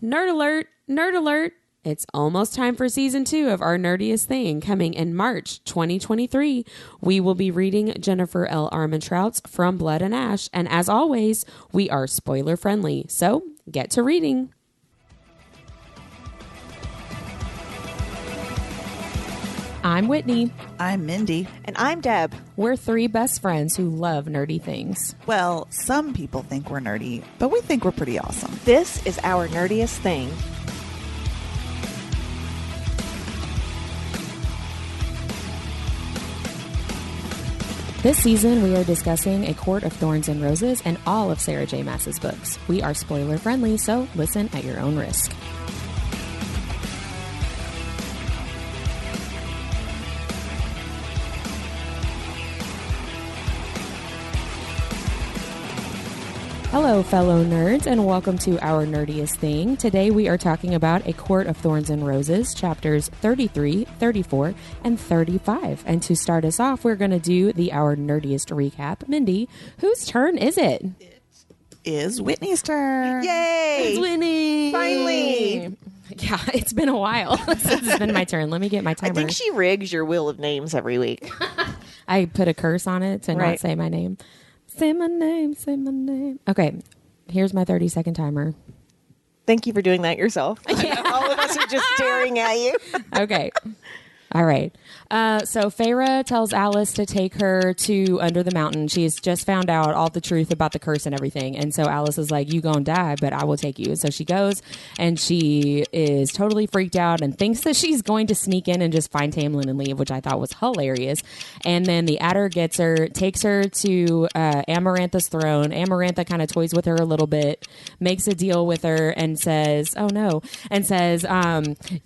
Nerd alert, nerd alert. It's almost time for season 2 of Our Nerdiest Thing, coming in March 2023. We will be reading Jennifer L. Armentrout's From Blood and Ash, and as always, we are spoiler friendly, so get to reading. I'm Whitney. I'm Mindy. And I'm Deb. We're 3 best friends who love nerdy things. Well, some people think we're nerdy, but we think we're pretty awesome. This is Our Nerdiest Thing. This season, we are discussing A Court of Thorns and Roses and all of Sarah J. Maas's books. We are spoiler friendly, so listen at your own risk. Hello, fellow nerds, and welcome to Our Nerdiest Thing. Today we are talking about A Court of Thorns and Roses, chapters 33, 34, and 35. And to start us off, we're going to do the Our Nerdiest recap. Mindy, whose turn is it? It is Whitney's turn. Yay! It's Whitney! Finally! Yeah, it's been a while since it's been my turn. Let me get my timer. I think she rigs your wheel of names every week. I put a curse on it to not say my name. Say my name, say my name. Okay, here's my 30-second timer. Thank you for doing that yourself. All of us are just staring at you. Okay. All right. So Feyre tells Alice to take her to Under the Mountain. She's just found out all the truth about the curse and everything. And so Alice is like, you gonna die, but I will take you. So she goes and she is totally freaked out and thinks that she's going to sneak in and just find Tamlin and leave, which I thought was hilarious. And then the Adder gets her, takes her to Amarantha's throne. Amarantha kind of toys with her a little bit, makes a deal with her and says, oh no, and says,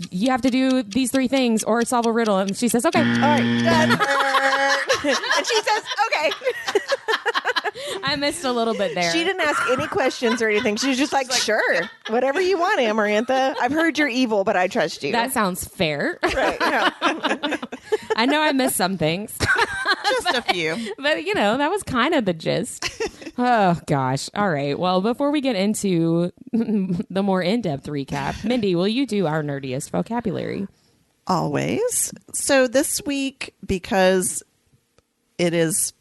you have to do these 3 things or solve a riddle. And she says, okay. All right, done. And she says, okay. I missed a little bit there. She didn't ask any questions or anything. She was just like, sure, whatever you want, Amarantha. I've heard you're evil, but I trust you. That sounds fair. Right. Yeah. I know I missed some things. Just a few. But, you know, that was kind of the gist. Oh, gosh. All right. Well, before we get into the more in-depth recap, Mindy, will you do our nerdiest vocabulary? Always. So this week, because it is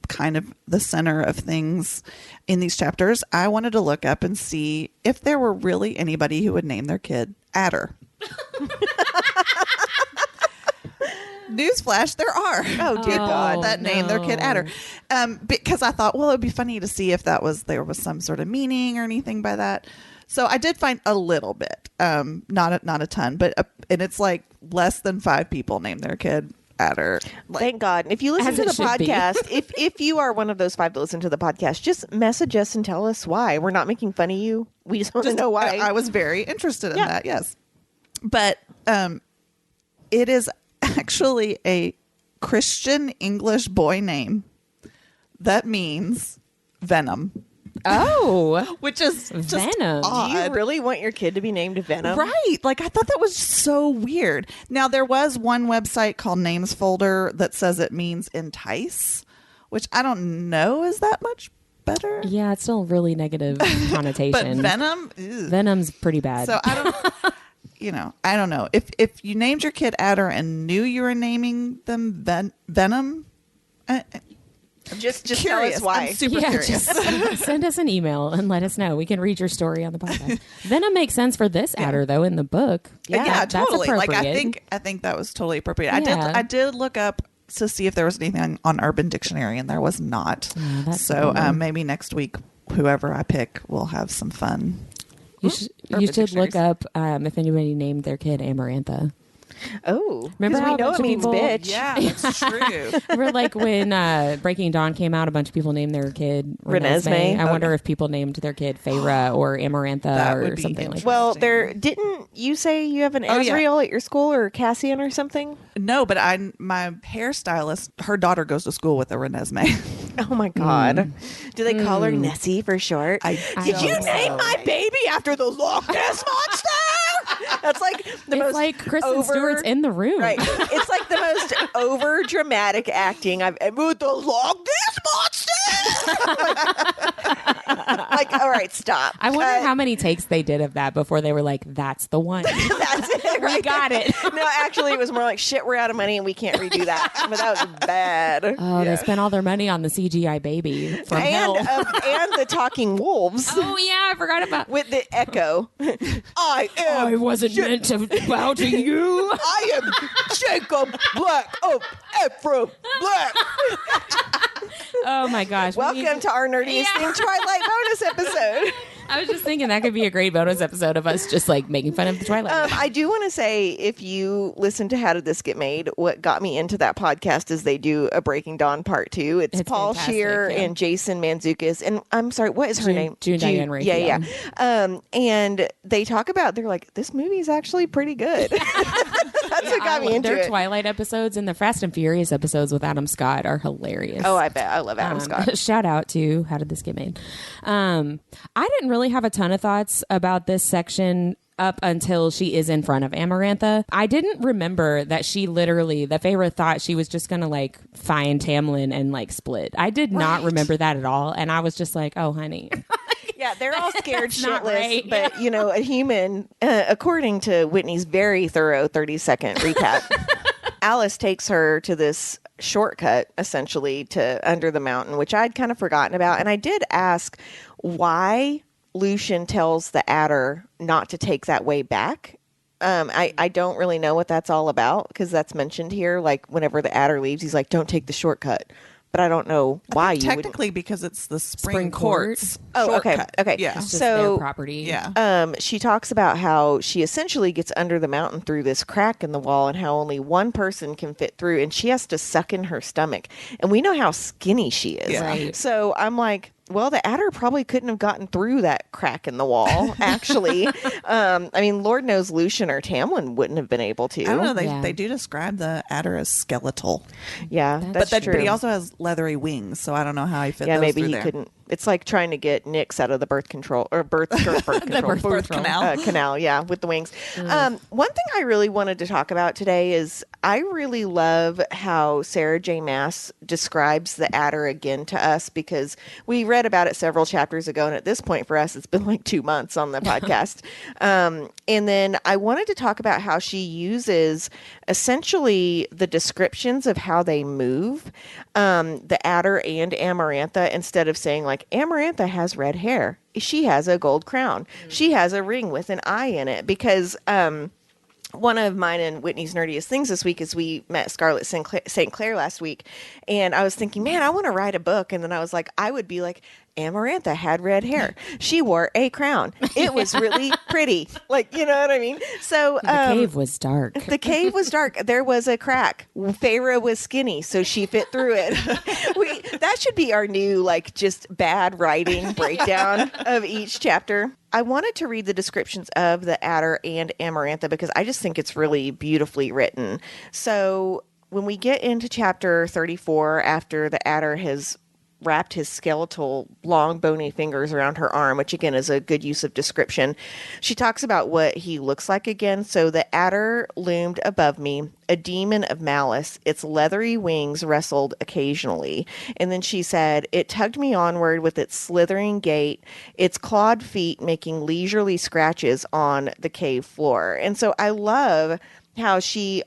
kind of the center of things in these chapters, I wanted to look up and see if there were really anybody who would name their kid Adder. Newsflash, there are. Oh, dear God. That name their kid Adder. Because I thought, well, it would be funny to see if there was some sort of meaning or anything by that. So I did find a little bit, not a ton, but and it's like less than 5 people named their kid Adder. Thank God. And if you listen to the podcast, if you are one of those 5 that listen to the podcast, just message us and tell us why. We're not making fun of you. We just want to know why. I was very interested in that, yes. But it is actually a Christian English boy name that means venom. Oh, which is just Venom. odd. Do you really want your kid to be named Venom? Right. Like, I thought that was so weird. Now, there was one website called Names Folder that says it means entice, which I don't know is that much better. yeah, it's still really negative connotation. But venom? Ew. Venom's pretty bad. So I don't, I don't know. If you named your kid Adder and knew you were naming them Venom, Just curious. tell us why. I'm super curious. Just send us an email and let us know. We can read your story on the podcast. Venom makes sense for this Adder, though, in the book. Yeah, totally. That's Like, appropriate. I think that was totally appropriate. Yeah. I did look up to see if there was anything on Urban Dictionary, and there was not. Oh, that's so cool. maybe next week, whoever I pick will have some fun. You should Dictionaries. look up if anybody named their kid Amarantha. Oh, Remember how we know a bunch it of means people- bitch. Yeah, that's true. Remember, like, when Breaking Dawn came out, a bunch of people named their kid Renesmee. I wonder if people named their kid Feyre or Amarantha That would or be something like that. Well, didn't you say you have an Oh, yeah. Azriel at your school or Cassian or something? No, but my hairstylist, her daughter goes to school with a Renesmee. Oh my God. Do they call her Nessie for short? I Did you don't name know. my baby after the Loch Ness Monster? That's like the It's most like Kristen Stewart's in the room. Right. It's like the most over dramatic acting I've ever. The Loch Ness Monster. Like like, all right, stop. I wonder how many takes they did of that before they were like, that's the one. That's it. We got it. No, actually, it was more like, shit, we're out of money and we can't redo that. But that was bad. Oh, they spent all their money on the CGI baby from hell. And the talking wolves. Oh, yeah, I forgot about With the echo. I wasn't meant to bow to you. I am Jacob Black of Ephraim Black. Oh, my gosh. Welcome to Our Nerdiest Thing Twilight bonus episode. I was just thinking that could be a great bonus episode of us just like making fun of the Twilight. I do want to say, if you listen to How Did This Get Made, what got me into that podcast is they do a Breaking Dawn part 2. It's Paul Scheer and Jason Mantzoukas. And I'm sorry, what is her name? June Diane Raphael. Yeah. And they talk about, they're like, this movie's actually pretty good. That's what got me into their it. Twilight episodes and the Fast and Furious episodes with Adam Scott are hilarious. Oh, I bet. I love Adam Scott. Shout out to How Did This Get Made? I didn't really have a ton of thoughts about this section up until she is in front of Amarantha. I didn't remember that that Feyre thought she was just going to like find Tamlin and like split. I did not remember that at all. And I was just like, oh, honey. Yeah, they're all scared shitless. Right. But, you know, a human, according to Whitney's very thorough 30-second recap, Alice takes her to this shortcut, essentially, to Under the Mountain, which I'd kind of forgotten about. And I did ask why Lucian tells the Adder not to take that way back. I don't really know what that's all about, because that's mentioned here. Like, whenever the Adder leaves, he's like, don't take the shortcut. But I don't know why you technically because it's the spring court. courts. Oh, shortcut. okay. Yeah. It's just So, their property. Yeah. She talks about how she essentially gets under the mountain through this crack in the wall, and how only one person can fit through, and she has to suck in her stomach. And we know how skinny she is. Yeah. Right. So I'm like, well, the Adder probably couldn't have gotten through that crack in the wall, actually. I mean, Lord knows Lucian or Tamlin wouldn't have been able to. I don't know. They do describe the Adder as skeletal. Yeah, that's true. But he also has leathery wings, so I don't know how he fit those maybe through he there. couldn't. It's like trying to get Nyx out of the birth control or birth canal. Canal, yeah, with the wings. One thing I really wanted to talk about today is I really love how Sarah J. Maas describes the Adder again to us, because we read about it several chapters ago, and at this point for us, it's been like 2 months on the podcast. And then I wanted to talk about how she uses essentially the descriptions of how they move, the Adder and Amarantha, instead of saying like, Amarantha has red hair, she has a gold crown, she has a ring with an eye in it, because one of mine and Whitney's nerdiest things this week is we met Scarlett St. Clair last week, and I was thinking, man, I want to write a book. And then I was like, I would be like, Amarantha had red hair, she wore a crown, it was really pretty, like, you know what I mean? So the cave was dark. The cave was dark. There was a crack. Feyre was skinny, so she fit through it. That should be our new, like, just bad writing breakdown of each chapter. I wanted to read the descriptions of the Adder and Amarantha because I just think it's really beautifully written. So when we get into chapter 34, after the Adder has wrapped his skeletal, long, bony fingers around her arm, which again is a good use of description, she talks about what he looks like again. So the Adder loomed above me, a demon of malice. Its leathery wings wrestled occasionally. And then she said, it tugged me onward with its slithering gait, its clawed feet making leisurely scratches on the cave floor. And so I love how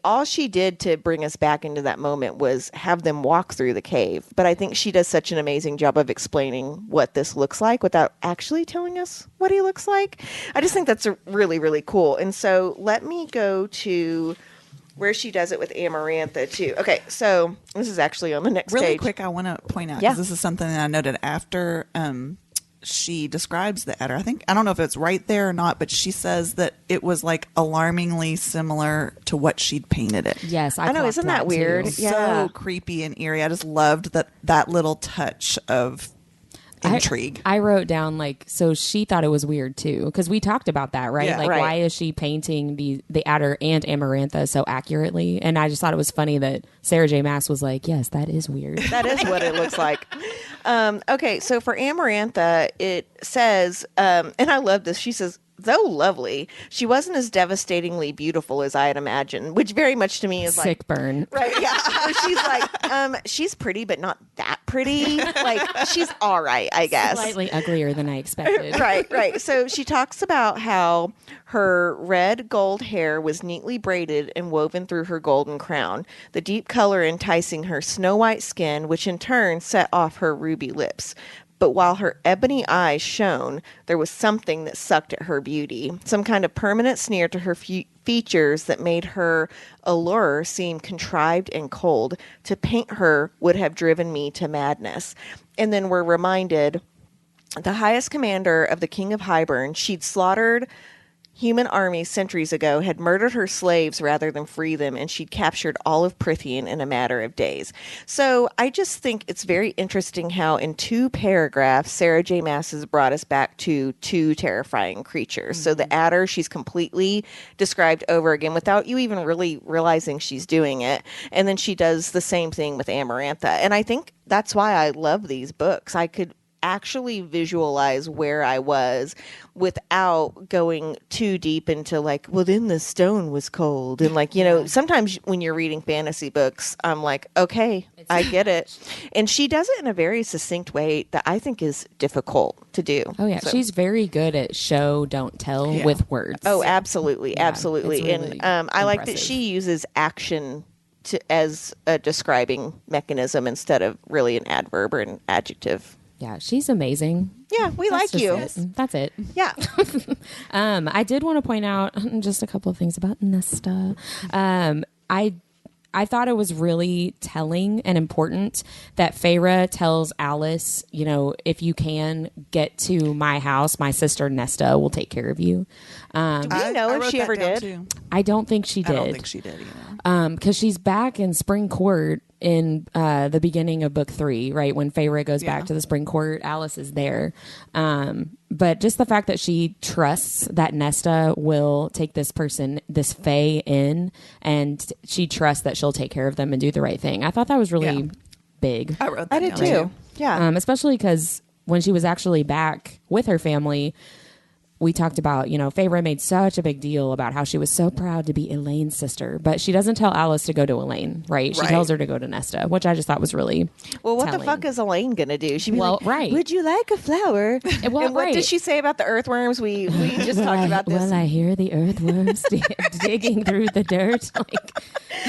all she did to bring us back into that moment was have them walk through the cave. But I think she does such an amazing job of explaining what this looks like without actually telling us what he looks like. I just think that's really, really cool. And so let me go to where she does it with Amarantha too. Okay, so this is actually on the next page. Really quick, I want to point out, because this is something that I noted after she describes the Adder. I don't know if it's right there or not, but she says that it was like alarmingly similar to what she'd painted it. Yes, I know. Isn't that weird? Too. Yeah. So creepy and eerie. I just loved that little touch of intrigue. I wrote down, like, so she thought it was weird too, because we talked about that, right? Yeah. Like, why is she painting the Adder and Amarantha so accurately? And I just thought it was funny that Sarah J. Maas was like, yes, that is weird. That is what it looks like. Okay, so for Amarantha, it says, and I love this, she says, though lovely, she wasn't as devastatingly beautiful as I had imagined, which very much to me is like Sick burn. right, yeah. Where she's like, she's pretty, but not that pretty. Like, she's all right, I guess. Slightly uglier than I expected. Right. So she talks about how her red gold hair was neatly braided and woven through her golden crown, the deep color enticing her snow white skin, which in turn set off her ruby lips. But while her ebony eyes shone, there was something that sucked at her beauty, some kind of permanent sneer to her features that made her allure seem contrived and cold. To paint her would have driven me to madness. And then we're reminded, the highest commander of the King of Hybern, she'd slaughtered human armies centuries ago, had murdered her slaves rather than free them, and she'd captured all of Prithian in a matter of days. So I just think it's very interesting how in 2 paragraphs, Sarah J. Maas has brought us back to 2 terrifying creatures. So the Adder, she's completely described over again without you even really realizing she's doing it. And then she does the same thing with Amarantha. And I think that's why I love these books. I could actually visualize where I was without going too deep into like, well, then the stone was cold. And like, you know, sometimes when you're reading fantasy books, I'm like, okay, I get it. And she does it in a very succinct way that I think is difficult to do. Oh, yeah. So- She's very good at show, don't tell with words. Oh, absolutely. Yeah, absolutely. it's really And I like that impressive. she uses action as a describing mechanism instead of really an adverb or an adjective. Yeah, she's amazing. Yeah, we That's like just you. it. That's it. Yeah. I did want to point out just a couple of things about Nesta. I thought it was really telling and important that Feyre tells Alice, you know, if you can get to my house, my sister Nesta will take care of you. Do we know if wrote she that ever down, did? too. I don't think she did. I don't think she did either. Because she's back in Spring Court in the beginning of book 3, right? When Feyre goes back to the Spring Court, Alice is there. But just the fact that she trusts that Nesta will take this person, this Fae, in, and she trusts that she'll take care of them and do the right thing. I thought that was really big. I wrote that I did down, too. Yeah. Especially because when she was actually back with her family, we talked about, you know, Feyre made such a big deal about how she was so proud to be Elaine's sister, but she doesn't tell Alice to go to Elaine, right? She Right. tells her to go to Nesta, which I just thought was really Well, what telling. the fuck is Elaine gonna do? She'd be Well, like, right. would you like a flower? Well, and what right. did she say about the earthworms? We just talked about this. Well, I hear the earthworms digging through the dirt. Like,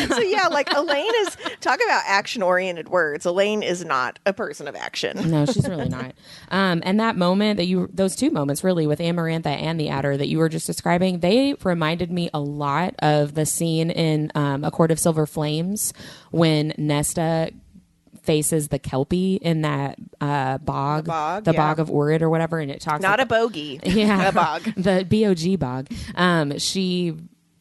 So yeah, like Elaine is talk about action-oriented words. Elaine is not a person of action. no, she's really not. And that moment those 2 moments really with Amarantha and the Adder that you were just describing, they reminded me a lot of the scene in A Court of Silver Flames when Nesta faces the Kelpie in that bog, bog, bog of Urid or whatever, and it talks Not about, a bogey. yeah, A bog. the BOG bog. She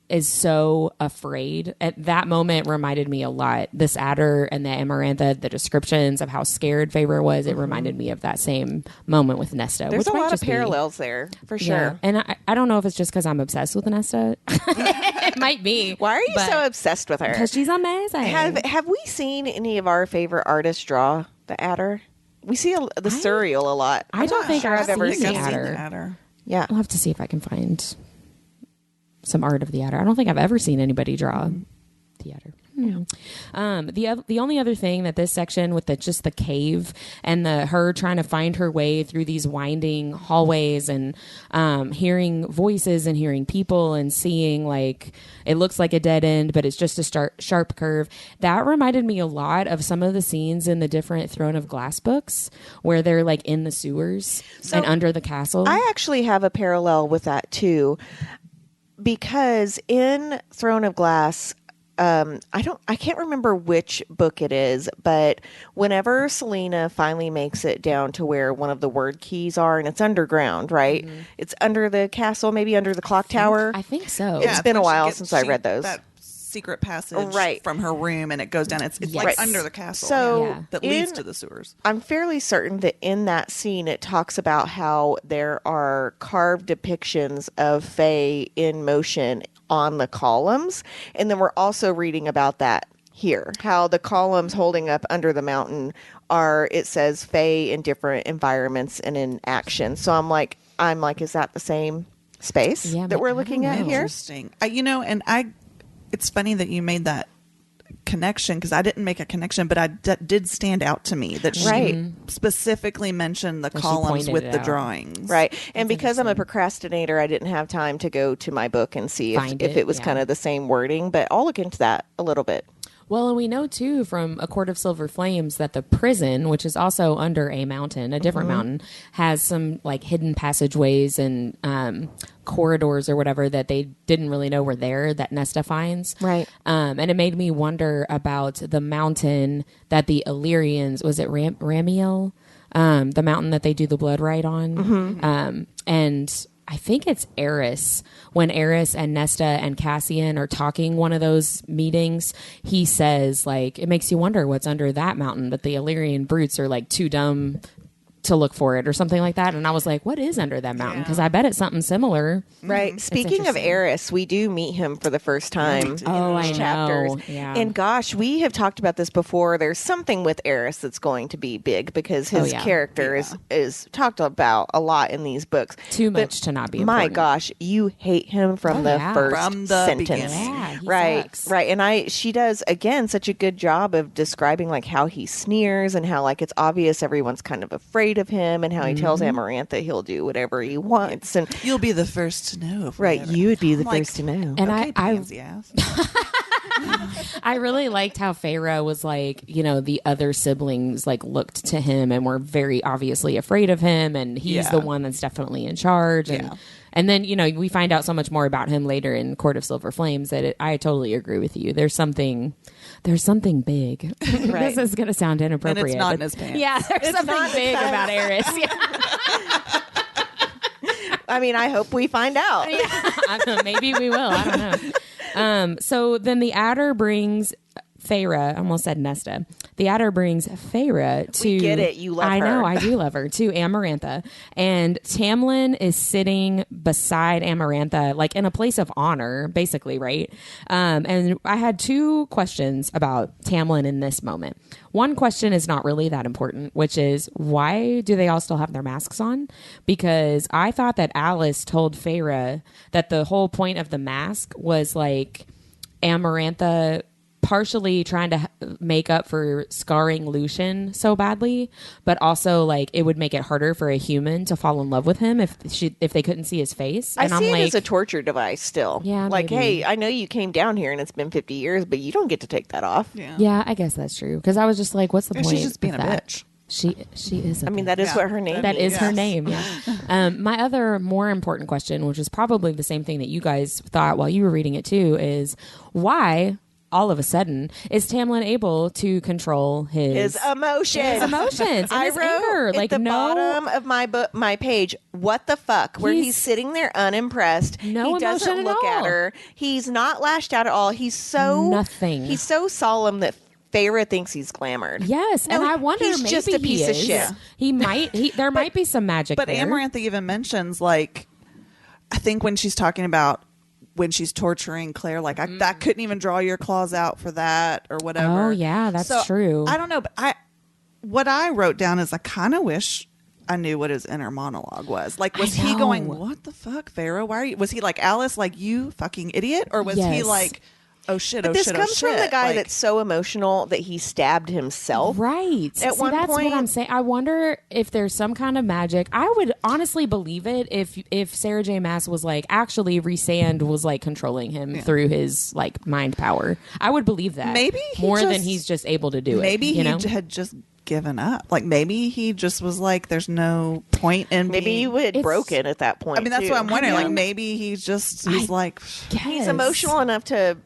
is so afraid. At that moment reminded me a lot. This Adder and the Amarantha, the descriptions of how scared Feyre was, it reminded me of that same moment with Nesta. There's which a might lot of just be- parallels there, for Yeah. sure. And I don't know if it's just because I'm obsessed with Nesta. It might be. Why are you so obsessed with her? Because she's amazing. Have we seen any of our favorite artists draw the Adder? We see the Surreal a lot. I don't think sure I've I've ever seen seen the I've seen the Adder. Adder. Yeah. I'll have to see if I can find some art of the Adder. I don't think I've ever seen anybody draw the Adder. The only other thing that this section with just the cave and her trying to find her way through these winding hallways and hearing voices and hearing people and seeing like it looks like a dead end, but it's just a sharp curve. That reminded me a lot of some of the scenes in the different Throne of Glass books where they're like in the sewers and under the castle. I actually have a parallel with that too, because in Throne of Glass, I can't remember which book it is, but whenever Selena finally makes it down to where one of the word keys are, and it's underground, right? Mm-hmm. It's under the castle, maybe under the clock tower. I think so. It's been a while since I read those. That secret passage Right. from her room, and it goes down. It's like Right. under the castle. So Yeah. that leads to the sewers. I'm fairly certain that in that scene it talks about how there are carved depictions of Fae in motion on the columns. And then we're also reading about that here, how the columns holding up under the mountain are, it says Fae in different environments and in action. So I'm like, is that the same? space Yeah, that we're I looking don't at know. here. Interesting. It's funny that you made that connection because I didn't make a connection, but did stand out to me that she Right. specifically mentioned the That she columns pointed with it the out. drawings. Right. And because I'm a procrastinator, I didn't have time to go to my book and see Find if it, it was yeah. kind of the same wording, but I'll look into that a little bit. Well, and we know too from A Court of Silver Flames that the prison, which is also under a mountain, a different mountain, has some like hidden passageways and corridors or whatever that they didn't really know were there that Nesta finds. Right. And it made me wonder about the mountain that the Illyrians, was it Ramiel? The mountain that they do the blood rite on. And I think it's Eris. When Eris and Nesta and Cassian are talking one of those meetings, he says, like, it makes you wonder what's under that mountain, but the Illyrian brutes are like too dumb to look for it or something like that. And I was like, what is under that mountain? Because I bet it's something similar. Right. Speaking of interesting. Eris, we do meet him for the first time in Oh, I these chapters. know. Yeah. And gosh, we have talked about this before. There's something with Eris that's going to be big because his yeah. character is talked about a lot in these books. Too But much to not be my important. gosh, you hate him from the yeah. first From the sentence. beginning. Yeah, he Right, sucks. right. And she does, again, such a good job of describing like how he sneers and how like it's obvious everyone's kind of afraid of him and how he tells Amarantha he'll do whatever he wants. And You'll be the first to know. if we right, ever- you would be the I'm like, first to know. And okay, I pansy ass. I really liked how Feyre was like, you know, the other siblings like looked to him and were very obviously afraid of him, and he's Yeah. the one that's definitely in charge. And Yeah. and then, you know, we find out so much more about him later in Court of Silver Flames that I totally agree with you. There's something big. Right. This is going to sound inappropriate. not in but- his pants. Yeah, there's something not in big his about Eris. Yeah. I mean, I hope we find out. Maybe we will. I don't know. So then the Adder brings Feyre. I almost said Nesta. The Adder brings Feyre to. We get it. You love I her. know. I do love her to Amarantha, and Tamlin is sitting beside Amarantha, like in a place of honor, basically, right? And I had two questions about Tamlin in this moment. One question is not really that important, which is why do they all still have their masks on? Because I thought that Alice told Feyre that the whole point of the mask was like Amarantha partially trying to make up for scarring Lucian so badly, but also like it would make it harder for a human to fall in love with him if they couldn't see his face. I And see I'm it like, as a torture device still. Yeah, like, maybe. hey, I know you came down here and it's been 50 years, but you don't get to take that off. yeah, I guess that's true. Because I was just like, what's the And point? she's just being of a that? bitch. She is. I mean, that is Yeah. what her name That is. is her Yes. name. Yeah. My other more important question, which is probably the same thing that you guys thought while you were reading it too, is why all of a sudden is Tamlin able to control his emotions. his emotions and I his wrote anger? at Like the no. bottom of my book, my page, what the fuck? Where he's sitting there unimpressed. No he doesn't emotion at look all. at her. He's not lashed out at all. He's so Nothing. He's so solemn that Feyre thinks he's glamored. Yes, No, and I wonder he's maybe just a piece he of is. shit. He might. There might be some magic But there. Amarantha even mentions, like, I think when she's talking about when she's torturing Claire, like, I couldn't even draw your claws out for that or whatever. Oh, yeah, that's So, true. I don't know, but what I wrote down is I kind of wish I knew what his inner monologue was. Like, was I he know. going, what the fuck, Feyre? Why are you? Was he like, Alice, like, you fucking idiot? Or was he Yes. like, oh shit, But oh this shit, comes oh shit? from the guy Like, that's so emotional that he stabbed himself. Right. At See, one that's point- what I'm saying. I wonder if there's some kind of magic. I would honestly believe it if Sarah J. Maas was like, actually, Rhysand was like controlling him through his like mind power. I would believe that. Maybe he more than just- he's just able to do it. maybe you he know? had just given up. Like, maybe he just was like, there's no point in Maybe being... you had It's- broken at that point. I mean, that's too. what I'm wondering. I Like, mean, maybe he's like, He's Yes. emotional enough to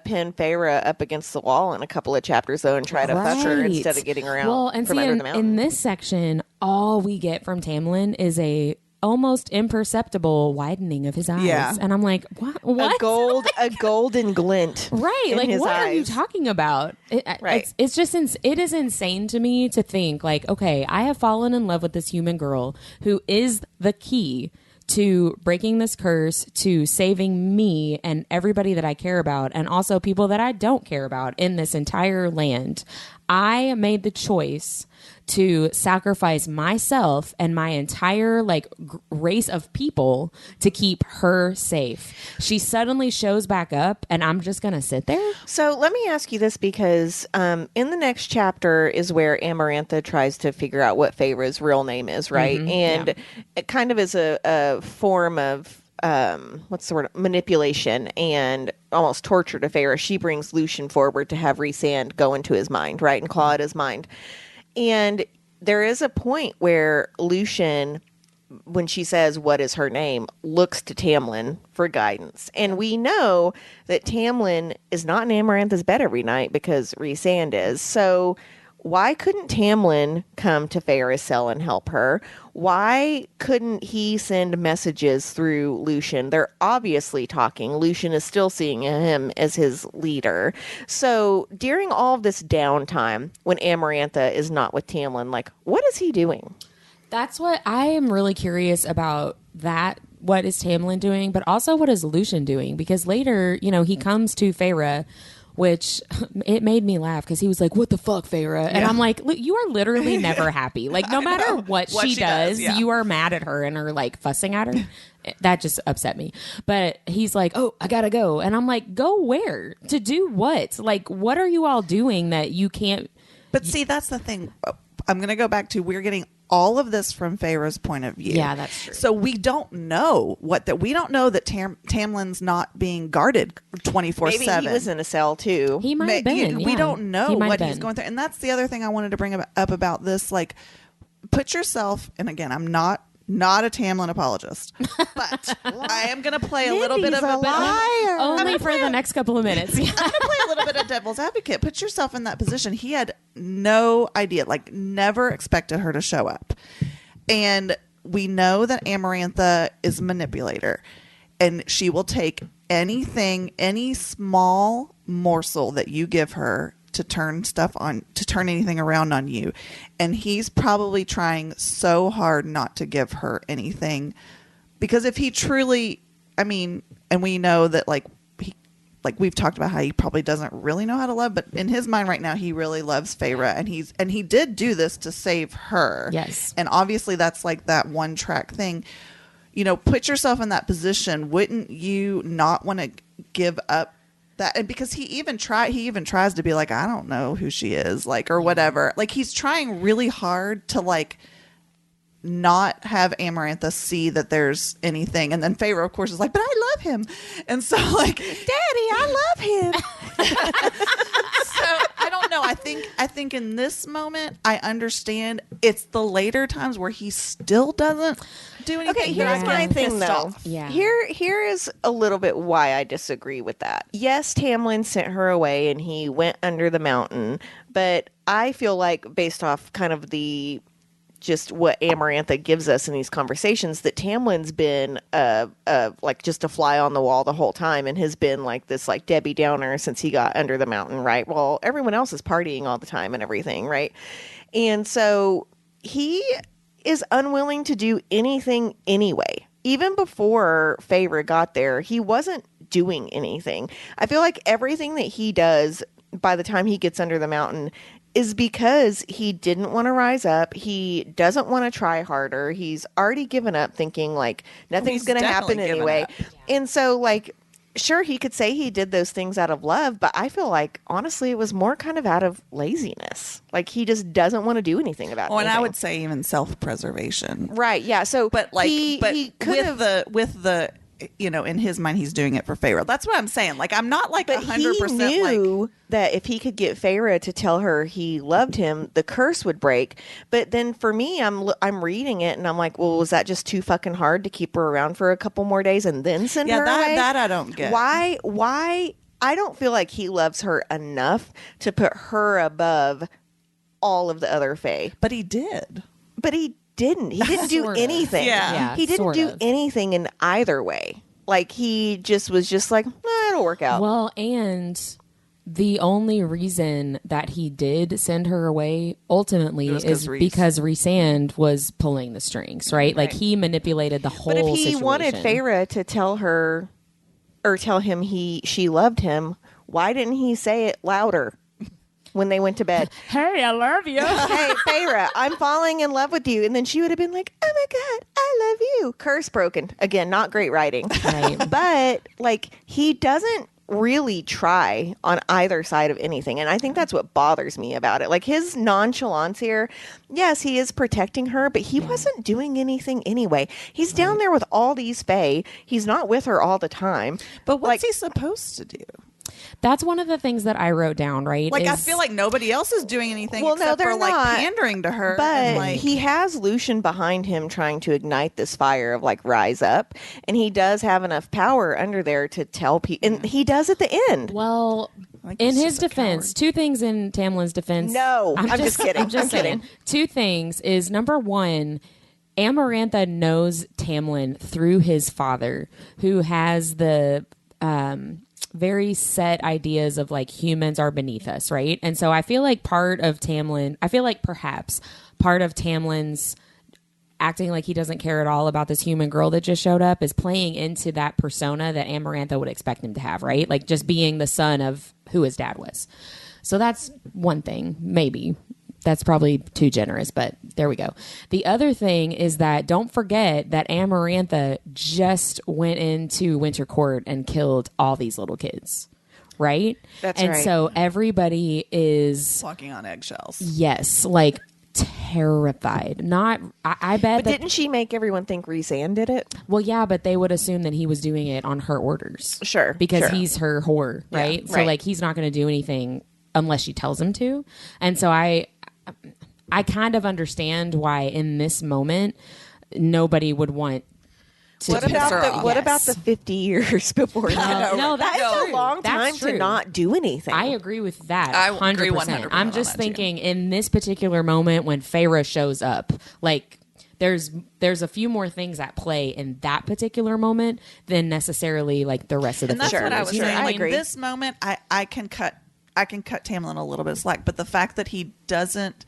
pin Feyre up against the wall in a couple of chapters, though, and try to fuck her Right. instead of getting her out Well, and from see, under in, the mountain. in this section, all we get from Tamlin is a almost imperceptible widening of his eyes. Yeah. And I'm like, what? a golden glint. Right. in Like, his what are you eyes. talking about? Right. It's just, it is insane to me to think, like, okay, I have fallen in love with this human girl who is the key to breaking this curse, to saving me and everybody that I care about, and also people that I don't care about in this entire land. I made the choice to sacrifice myself and my entire race of people to keep her safe. She suddenly shows back up and I'm just going to sit there. So let me ask you this, because in the next chapter is where Amarantha tries to figure out what Feyre's real name is, right? And it kind of is a form of what's the word, manipulation and almost torture to Feyre. She brings Lucien forward to have Rhysand go into his mind, right, and claw at his mind. And there is a point where Lucien, when she says what is her name, looks to Tamlin for guidance. And we know that Tamlin is not in Amarantha's bed every night because Rhysand is. So why couldn't Tamlin come to Feyre's cell and help her? Why couldn't he send messages through Lucien? They're obviously talking. Lucien is still seeing him as his leader. So during all of this downtime, when Amarantha is not with Tamlin, what is he doing? That's what I am really curious about. That what is Tamlin doing, but also what is Lucien doing? Because later, he comes to Feyre, which it made me laugh because he was like, "What the fuck, Feyre?" And I'm like, you are literally never happy. No matter what she does, you are mad at her and are fussing at her. That just upset me. But he's like, "Oh, I gotta go," and I'm like, "Go where? To do what? What are you all doing that you can't?" But see, that's the thing. I'm going to go back to, we're getting all of this from Feyre's point of view. Yeah, that's true. So we don't know we don't know that Tamlin's not being guarded 24/7. Maybe he was in a cell too. He might have been. We don't know what he's going through. And that's the other thing I wanted to bring up about this. Put yourself, and again, I'm not a Tamlin apologist, but I am going to play a little bit of a liar. Only for the next couple of minutes. I'm going to play a little bit of devil's advocate. Put yourself in that position. He had no idea, never expected her to show up. And we know that Amarantha is a manipulator, and she will take anything, any small morsel that you give her to turn anything around on you. And he's probably trying so hard not to give her anything, because if he truly, and we know that we've talked about how he probably doesn't really know how to love, but in his mind right now, he really loves Feyre, and he did do this to save her. Yes. And obviously that's that one track thing. Put yourself in that position. Wouldn't you not want to give up that? And because he even tries to be like, I don't know who she is, or whatever. He's trying really hard to not have Amarantha see that there's anything. And then Feyre, of course, is like, but I love him. And so Daddy, I love him. So I don't know. I think in this moment, I understand. It's the later times where he still doesn't do anything. Okay, here's my thing, though. Yeah. Here is a little bit why I disagree with that. Yes, Tamlin sent her away and he went under the mountain, but I feel like, based off kind of just what Amarantha gives us in these conversations, that Tamlin's been just a fly on the wall the whole time, and has been this Debbie Downer since he got under the mountain, right? Well, everyone else is partying all the time and everything, right? And so he is unwilling to do anything anyway. Even before Feyre got there, he wasn't doing anything. I feel like everything that he does by the time he gets under the mountain is because he didn't want to rise up. He doesn't want to try harder. He's already given up, thinking nothing's going to happen anyway. And so sure, he could say he did those things out of love, but I feel honestly, it was more kind of out of laziness. He just doesn't want to do anything about it. And I would say even self-preservation. Right. Yeah. So, but he could have with the in his mind, he's doing it for Feyre. That's what I'm saying. I'm not 100%. He knew that if he could get Feyre to tell her he loved him, the curse would break. But then for me, I'm reading it and I'm like, well, was that just too fucking hard to keep her around for a couple more days and then send her away? That I don't get. Why? I don't feel like he loves her enough to put her above all of the other Fae. But he did. But he didn't. He didn't do anything. Yeah. He didn't do anything in either way. He just was just it'll work out. Well, and the only reason that he did send her away ultimately is because Rhysand was pulling the strings, right? He manipulated the whole situation. But if he wanted Feyre to tell her or tell him she loved him, why didn't he say it louder? when they went to bed. Hey, I love you. Hey, Feyre, I'm falling in love with you. And then she would have been like, oh my God, I love you. Curse broken. Again, not great writing. Right. But like, he doesn't really try on either side of anything. And I think that's what bothers me about it. Like, his nonchalance here, yes, he is protecting her, but he wasn't doing anything anyway. He's down there with all these fae. He's not with her all the time. But what's he supposed to do? That's one of the things that I wrote down, right? Like, I feel like nobody else is doing anything except they're for, like, not. pandering to her. But and, like, he has Lucian behind him trying to ignite this fire of, like, rise up. And he does have enough power under there to tell people. And he does at the end. Well, Like, in he's his just a defense, coward. two things in Tamlin's defense. No, I'm just kidding. I'm just I'm kidding. saying. Two things is, number one, Amarantha knows Tamlin through his father, who has the very set ideas of like humans are beneath us, right? And so I feel like perhaps part of Tamlin's acting like he doesn't care at all about this human girl that just showed up is playing into that persona that Amarantha would expect him to have, right? Like just being the son of who his dad was. So that's one thing, maybe. That's probably too generous, but there we go. The other thing is that don't forget that Amarantha just went into Winter Court and killed all these little kids, right? That's and right. so everybody is, walking on eggshells. yes, like terrified. I bet But didn't she make everyone think Rhys-Anne did it? well, yeah, but they would assume that he was doing it on her orders. Sure, Because sure. he's her whore, right? So right. like he's not going to do anything unless she tells him to. And so I kind of understand why in this moment nobody would want to What piss about her the off. what about the 50 years before that? No, That's that's a true. long That's time to true. not do anything. I agree with that. I 100%. agree 100% I'm on just that, too. thinking in this particular moment when Feyre shows up, like there's a few more things at play in that particular moment than necessarily like the rest of the And that's film. what I was Sure, saying. I Like, agree. this moment, I can cut Tamlin a little bit of slack, but the fact that he doesn't,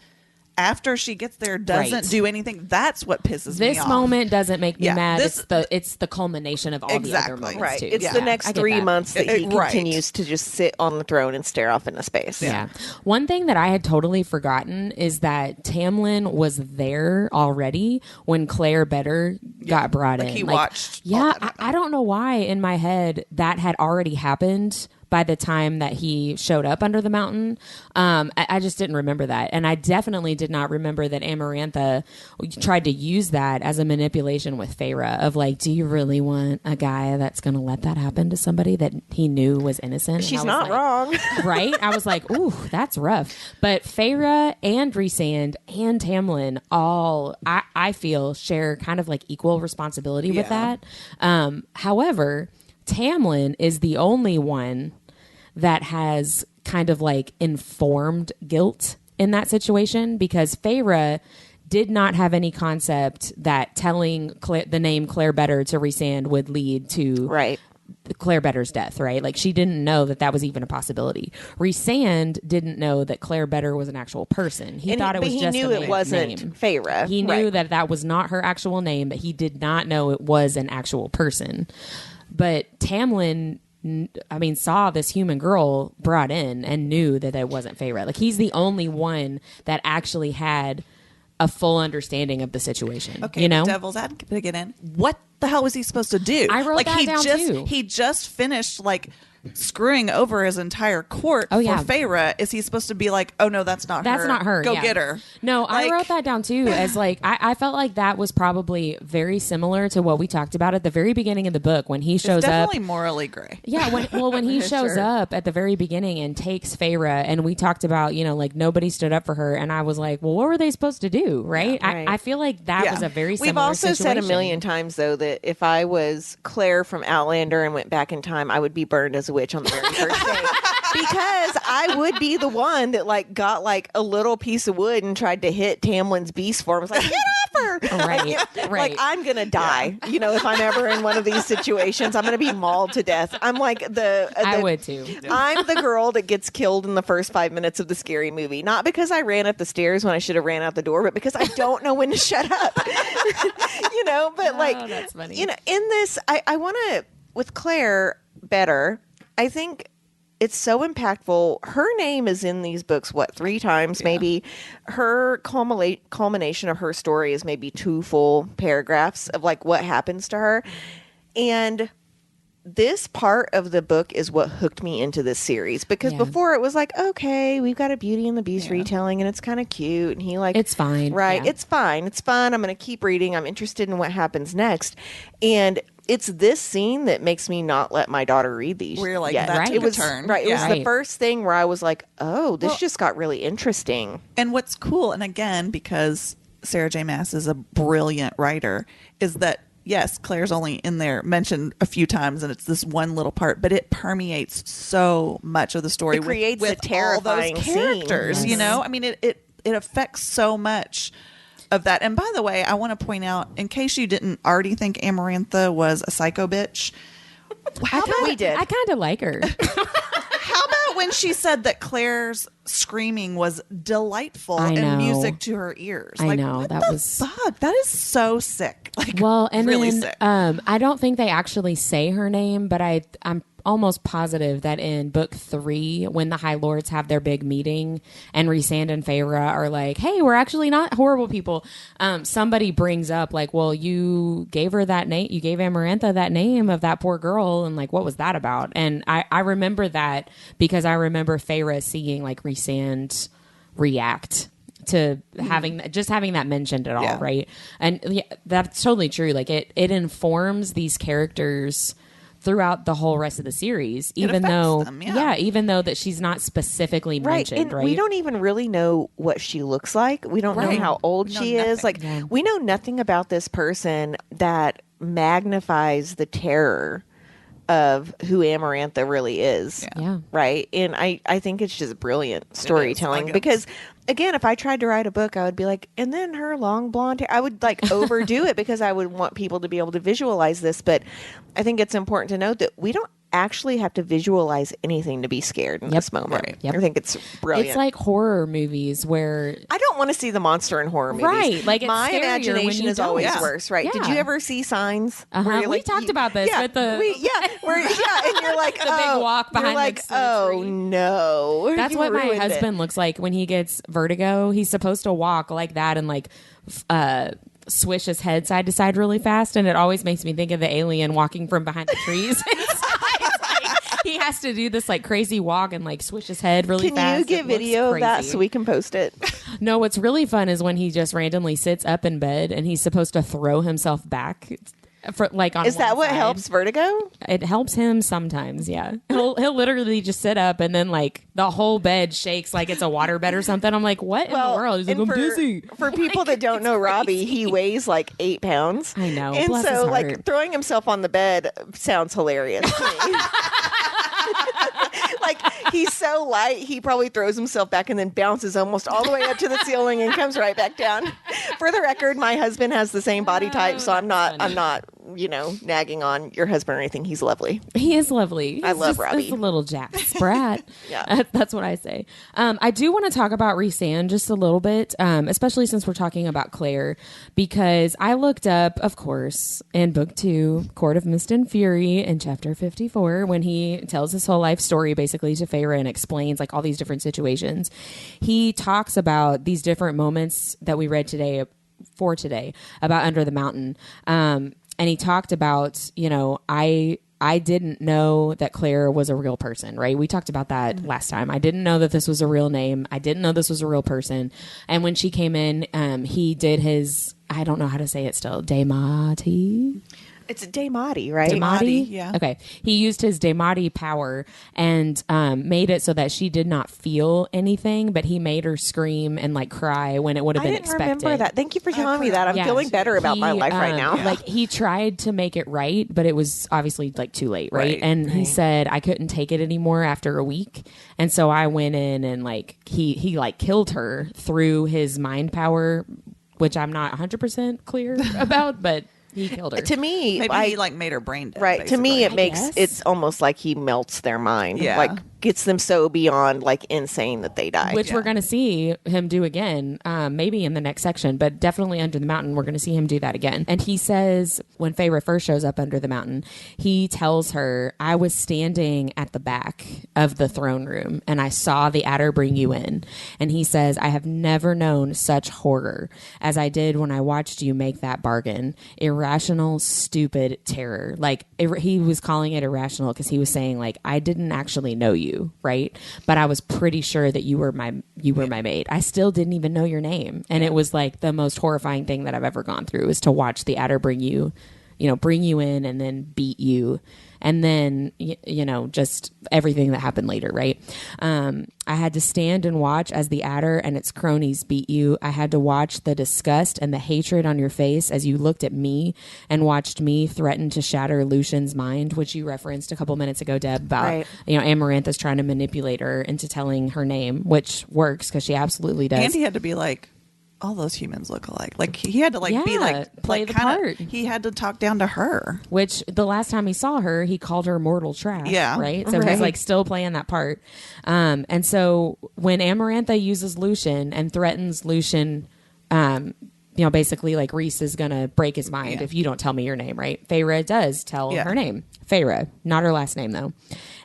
after she gets there, doesn't Right. do anything, that's what pisses me This off. moment doesn't make me Yeah, mad. this- it's the culmination of all the Exactly. other moments right. too. It's Yeah. the next I get 3 that. months that he Right. continues to just sit on the throne and stare off into space. Yeah. One thing that I had totally forgotten is that Tamlin was there already when Clare Beddor got brought like in. he watched all Yeah, that happen. I don't know why in my head that had already happened by the time that he showed up under the mountain. I just didn't remember that. And I definitely did not remember that Amarantha tried to use that as a manipulation with Feyre of like, do you really want a guy that's going to let that happen to somebody that he knew was innocent? And She's I was not like, wrong. right? I was like, ooh, that's rough. But Feyre and Rhys-Anne and Tamlin all, I feel, share kind of like equal responsibility with Yeah. that. However, Tamlin is the only one that has kind of like informed guilt in that situation because Feyre did not have any concept that telling the name Clare Beddor to Rhys-Anne would lead to Right. Clare Beddor's death, right? Like she didn't know that that was even a possibility. Rhys-Anne didn't know that Clare Beddor was an actual person. He thought it was he just knew a it man's wasn't name. Feyre. He knew Right. that that was not her actual name, but he did not know it was an actual person. But Tamlin, saw this human girl brought in and knew that it wasn't Feyre. Like he's the only one that actually had a full understanding of the situation. Okay, you know, devil's advocate again. What the hell was he supposed to do? I wrote like that he down, just too. he just finished like screwing over his entire court Oh, yeah. for Feyre. Is he supposed to be like, oh no, that's not That's her. not her. Go yeah. get her. No, I Like- wrote that down too as like I felt like that was probably very similar to what we talked about at the very beginning of the book when he shows It's up. definitely morally gray. Yeah, when he shows Sure. up at the very beginning and takes Feyre, and we talked about, like nobody stood up for her, and I was like, well, what were they supposed to do, right? Yeah, right. I feel like that Yeah. was a very We've similar also said a situation. million times, though, that if I was Claire from Outlander and went back in time, I would be burned as a witch on the very first day. Because I would be the one that like got like a little piece of wood and tried to hit Tamlin's beast form. I was like, get off her! Right, Like, right. I'm gonna die. If I'm ever in one of these situations, I'm gonna be mauled to death. I'm like I would too. I'm the girl that gets killed in the first 5 minutes of the scary movie. Not because I ran up the stairs when I should have ran out the door, but because I don't know when to shut up. But like, that's funny. in this, I want to, with Clare Beddor, I think it's so impactful. Her name is in these books, 3 times maybe. Her culmination of her story is maybe 2 full paragraphs of like what happens to her. And this part of the book is what hooked me into this series, because before it was like, okay, we've got a Beauty and the Beast retelling and it's kind of cute, and he like, it's fine, right? It's fine, it's fun. I'm going to keep reading. I'm interested in what happens next, and it's this scene that makes me not let my daughter read these. We're like, yet. that It took was a turn. right. It was the first thing where I was like, oh, this just got really interesting. And what's cool, and again, because Sarah J. Maas is a brilliant writer, is that yes, Claire's only in there mentioned a few times, and it's this one little part, but it permeates so much of the story. It creates with a terrifying all those characters. scene. You know, I mean, it affects so much of that. And by the way, I want to point out, in case you didn't already think Amarantha was a psycho bitch, We did. I kind of like her. how about when she said that Claire's screaming was delightful I know. and music to her ears? I Like, know, what that the was- fuck? That is so sick. Like, Well, and really then sick. I don't think they actually say her name, but I'm almost positive that in book 3, when the High Lords have their big meeting and Rhysand and Feyre are like, hey, we're actually not horrible people, somebody brings up like, well, you gave her that name, you gave Amarantha that name of that poor girl, and like, what was that about? And I remember that because I remember Feyre seeing like Rhysand react to having that mentioned at all, right? And yeah, that's totally true. Like it informs these characters throughout the whole rest of the series, even affects though them, even though that she's not specifically mentioned, and right? we don't even really know what she looks like. We don't know how old she is. Like we know nothing about this person that magnifies the terror of who Amarantha really is. Yeah. Right. And I think it's just brilliant storytelling, Like, because again, if I tried to write a book, I would be like, and then her long blonde hair, I would like overdo it because I would want people to be able to visualize this. But I think it's important to note that we don't actually have to visualize anything to be scared in this moment. Right. Yep. I think it's brilliant. It's like horror movies where I don't want to see the monster in horror movies. Right, like, it's my scarier when imagination you is don't. always Yeah. worse, right? Did Yeah. you ever see Signs? Uh-huh. Where you're We talked about this with the and you're like, the big walk behind you're like, next to the tree. no, That's you what my ruined it. husband looks like when he gets vertigo. He's supposed to walk like that and like swish his head side to side really fast, and it always makes me think of the alien walking from behind the trees. He has to do this like crazy walk and like swish his head really Can fast. you get It looks video of that crazy. so we can post it? No, what's really fun is when he just randomly sits up in bed and he's supposed to throw himself back. For, like on Is that one what side. helps vertigo? It helps him sometimes, yeah. He'll literally just sit up and then like the whole bed shakes like it's a waterbed or something. I'm like, what in the world? He's like, and I'm dizzy. For people that don't know Robbie, he weighs like 8 pounds. I know. And Bless so his like heart. throwing himself on the bed sounds hilarious to me. Like he's so light, he probably throws himself back and then bounces almost all the way up to the ceiling and comes right back down. For the record, my husband has the same body type, so I'm not, nagging on your husband or anything. He's lovely. He is lovely. I love Robbie. He's a little jack sprat. Yeah. That's what I say. I do want to talk about Rhysand just a little bit, especially since we're talking about Clare, because I looked up, of course, in book 2, Court of Mist and Fury, in chapter 54, when he tells his whole life story basically to Feyre and explains like all these different situations. He talks about these different moments that we read today about Under the Mountain. And he talked about, I didn't know that Clare was a real person, right? We talked about that last time. I didn't know that this was a real name. I didn't know this was a real person. And when she came in, he did his, I don't know how to say it still, Daemati? It's a Daemati, right? Daemati? yeah. Okay. He used his Daemati power and made it so that she did not feel anything, but he made her scream and like cry when it would have I been didn't expected. remember that. Thank you for telling me that. I'm Yeah. feeling better about my He, life right now. Like he tried to make it right, but it was obviously like too late, right? Right, And he said I couldn't take it anymore after a week, and so I went in and like he like killed her through his mind power, which I'm not 100% clear about, but he killed her. To me, Maybe he like made her brain dead. right. To me, basically. it makes guess. it's almost like he melts their mind. Yeah. Like gets them so beyond like insane that they die. Which we're going to see him do again, maybe in the next section, but definitely under the mountain, we're going to see him do that again. And he says, when Feyre first shows up under the mountain, he tells her, I was standing at the back of the throne room and I saw the adder bring you in. And he says, I have never known such horror as I did when I watched you make that bargain. Irrational, stupid terror. Like he was calling it irrational because he was saying like, I didn't actually know you, right? But I was pretty sure that you were my mate. I still didn't even know your name. And it was like the most horrifying thing that I've ever gone through is to watch the adder bring you in and then beat you. And then, just everything that happened later, right? I had to stand and watch as the adder and its cronies beat you. I had to watch the disgust and the hatred on your face as you looked at me and watched me threaten to shatter Lucian's mind, which you referenced a couple minutes ago, Deb, about, Amarantha's trying to manipulate her into telling her name, which works because she absolutely does. And he had to be like, all those humans look alike. Like he had to be like play the part. He had to talk down to her. Which the last time he saw her, he called her mortal trash. Yeah, right. So he's like still playing that part. And so when Amarantha uses Lucian and threatens Lucian, basically like Rhys is gonna break his mind if you don't tell me your name, right? Feyre does tell her name. Feyre, not her last name though.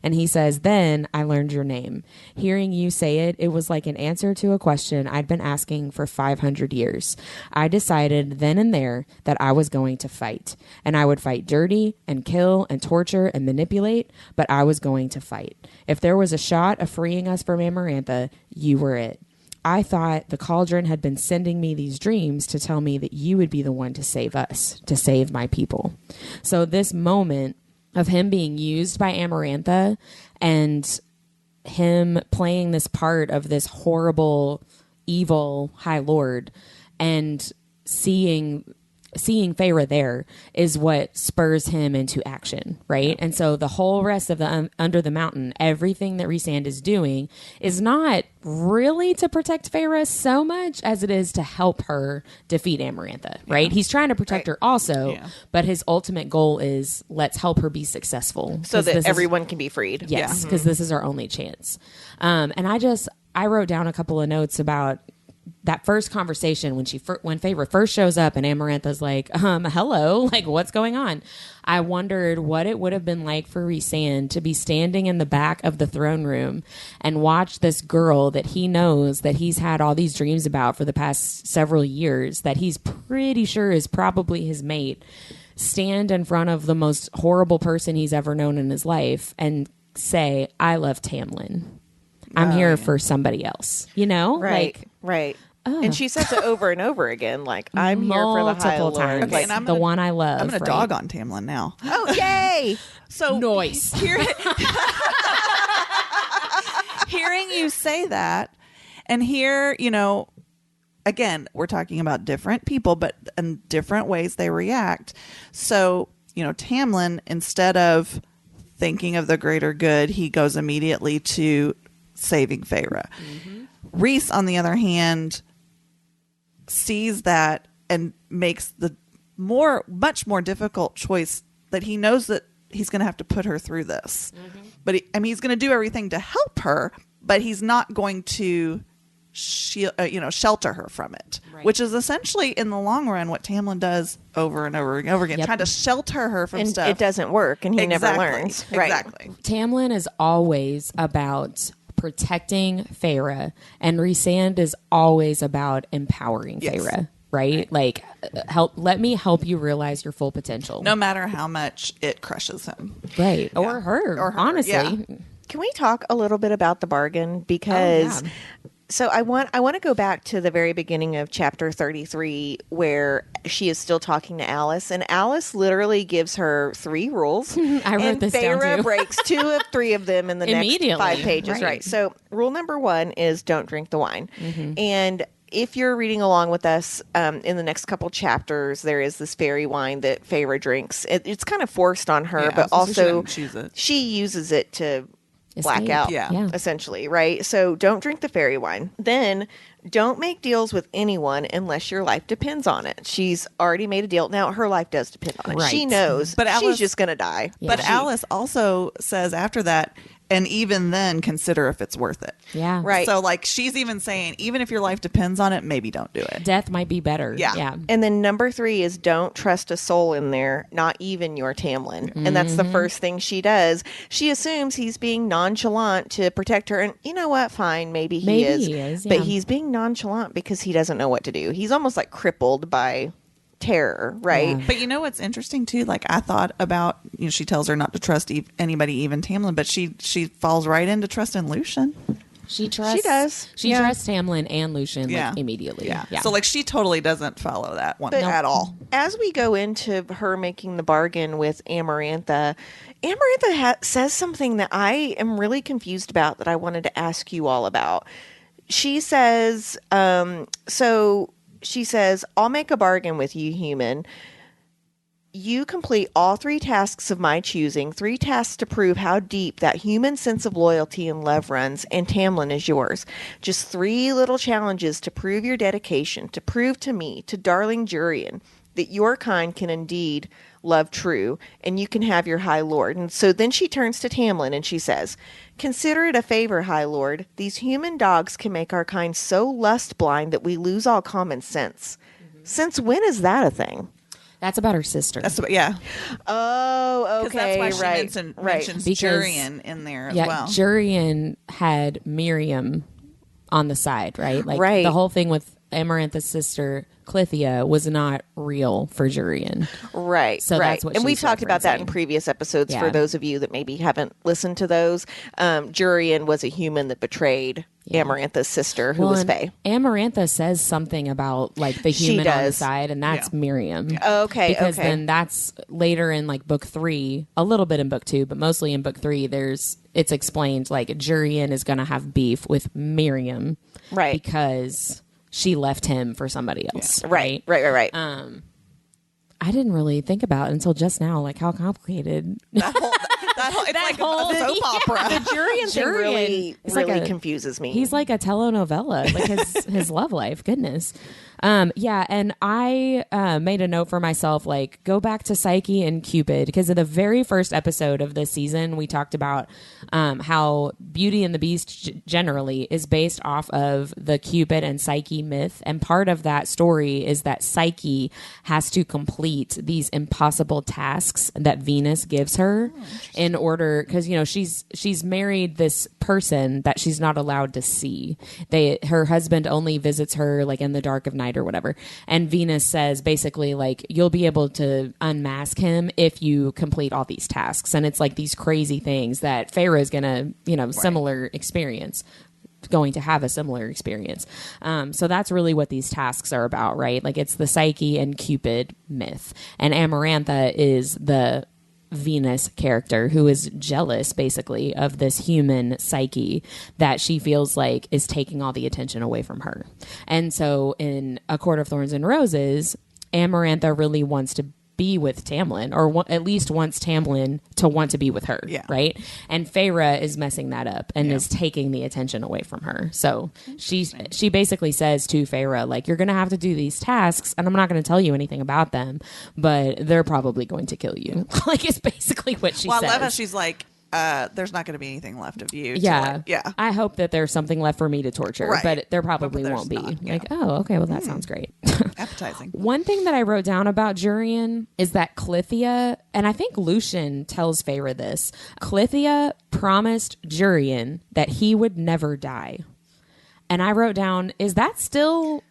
And he says, then I learned your name. Hearing you say it, it was like an answer to a question I'd been asking for 500 years. I decided then and there that I was going to fight. And I would fight dirty and kill and torture and manipulate, but I was going to fight. If there was a shot of freeing us from Amarantha, you were it. I thought the cauldron had been sending me these dreams to tell me that you would be the one to save us, to save my people. So this moment of him being used by Amarantha and him playing this part of this horrible, evil High Lord and seeing Feyre there is what spurs him into action, right? And so the whole rest of the Under the Mountain, everything that Rhysand is doing is not really to protect Feyre so much as it is to help her defeat Amarantha, right? He's trying to protect her also, but his ultimate goal is let's help her be successful. So that everyone can be freed. Yes, because this is our only chance. And I wrote down a couple of notes about that first conversation when Feyre first shows up and Amarantha's like, hello, like what's going on? I wondered what it would have been like for Rhysand to be standing in the back of the throne room and watch this girl that he knows that he's had all these dreams about for the past several years, that he's pretty sure is probably his mate, stand in front of the most horrible person he's ever known in his life and say, I love Tamlin. I'm here for somebody else, Right. And she says it over and over again, like, I'm here for the High Lord. Times. Okay, like, the one I love. I'm going to dog on Tamlin now. Oh, yay! So noise. Hearing you say that, and here, again, we're talking about different people, but in different ways they react. So, Tamlin, instead of thinking of the greater good, he goes immediately to saving Feyre. Rhys, on the other hand, sees that and makes the much more difficult choice that he knows that he's going to have to put her through this. But he's going to do everything to help her, but he's not going to shelter her from it, which is essentially in the long run what Tamlin does over and over and over again, trying to shelter her from stuff. It doesn't work, and he never learns. Exactly. Tamlin is always about protecting Feyre, and Rhysand is always about empowering Feyre, right? Like, let me help you realize your full potential, no matter how much it crushes him, right? Or her, honestly. Can we talk a little bit about the bargain? Because so I want to go back to the very beginning of chapter 33 where she is still talking to Alice, and Alice literally gives her 3 rules. I wrote this down too. Feyre breaks 2 of 3 of them in the next 5 pages. Right. So rule number 1 is don't drink the wine. And if you're reading along with us in the next couple chapters, there is this fairy wine that Feyre drinks. It's kind of forced on her, but also she uses it to black out, essentially, right? So don't drink the fairy wine. Then don't make deals with anyone unless your life depends on it. She's already made a deal. Now, her life does depend on it. Right. She knows, but she's just going to die. But Alice also says after that, and even then consider if it's worth it. Yeah. Right. So like she's even saying, even if your life depends on it, maybe don't do it. Death might be better. Yeah. Yeah. And then number 3 is don't trust a soul in there, not even your Tamlin. And that's the first thing she does. She assumes he's being nonchalant to protect her. And you know what? Fine. Maybe he is. Yeah. But he's being nonchalant because he doesn't know what to do. He's almost like crippled by terror, right? Yeah. But you know what's interesting too? Like I thought about, she tells her not to trust anybody, even Tamlin, but she falls right into trusting Lucian. She trusts. She does. She trusts Tamlin and Lucian like immediately. Yeah. So like she totally doesn't follow that one But at all. As we go into her making the bargain with Amarantha, says something that I am really confused about that I wanted to ask you all about. She says, she says, I'll make a bargain with you, human. You complete all 3 tasks of my choosing, 3 tasks to prove how deep that human sense of loyalty and love runs, and Tamlin is yours. Just 3 little challenges to prove your dedication, to prove to me, to darling Jurian, that your kind can indeed love true, and you can have your High Lord. And so then she turns to Tamlin and she says, consider it a favor, High Lord. These human dogs can make our kind so lust blind that we lose all common sense. Since when is that a thing? That's about her sister. That's what, yeah. Oh, okay. That's why she mentions Because- Jurian in there as well. Jurian had Miriam on the side, right? Like Right. the whole thing with Amarantha's sister Clythia was not real for Jurian. Right. So right. that's what and we've she's talked about that in referencing. previous episodes for Yeah. those of you that maybe haven't listened to those. Jurian was a human that betrayed Amarantha's sister, who was and Faye. Amarantha says something about like the She human on the does. side, and that's Miriam. Okay. Because okay. then that's later in like book 3, a little bit in book 2, but mostly in book 3, it's explained like Jurian is going to have beef with Miriam, Right. Because she left him for somebody else, Right. I didn't really think about it until just now, like how complicated. That whole it's like a soap opera. The Jurian thing really, It's like really a- confuses me. He's like a telenovela, like his love life. Goodness. Yeah, and I made a note for myself, like, go back to Psyche and Cupid, because in the very first episode of this season, we talked about how Beauty and the Beast generally is based off of the Cupid and Psyche myth, and part of that story is that Psyche has to complete these impossible tasks that Venus gives her in order, because she's married this person that she's not allowed to see. Her husband only visits her like in the dark of night or whatever, and Venus says basically like you'll be able to unmask him if you complete all these tasks, and it's like these crazy things that Feyre is gonna similar experience going to have a similar experience. So that's really what these tasks are about, right? Like it's the Psyche and Cupid myth, and Amarantha is the Venus character who is jealous basically of this human Psyche that she feels like is taking all the attention away from her. And so in A Court of Thorns and Roses, Amarantha really wants to be with Tamlin, or at least wants Tamlin to want to be with her, right? And Feyre is messing that up and is taking the attention away from her. So she basically says to Feyre, like, you're going to have to do these tasks, and I'm not going to tell you anything about them, but they're probably going to kill you. Like, it's basically what she says. I love how she's like, there's not going to be anything left of you. Yeah. Yeah. I hope that there's something left for me to torture, Right. but there probably But won't be. there's not, Like, oh, okay, well, that sounds great. Appetizing. One thing that I wrote down about Jurian is that Clythia, and I think Lucian tells Feyre this, Clythia promised Jurian that he would never die. And I wrote down, is that still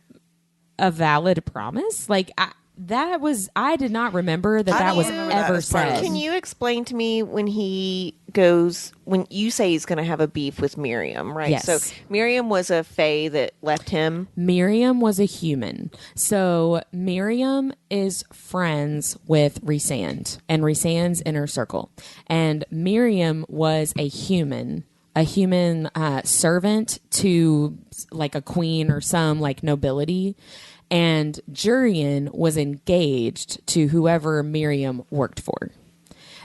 a valid promise? Like, I did not remember that was remember that ever as part of said. Can you explain to me when you say he's going to have a beef with Miriam, right? Yes. So Miriam was a fae that left him. Miriam was a human. So Miriam is friends with Rhysand and Rhysand's inner circle. And Miriam was a human servant to like a queen or some like nobility. And Jurian was engaged to whoever Miriam worked for.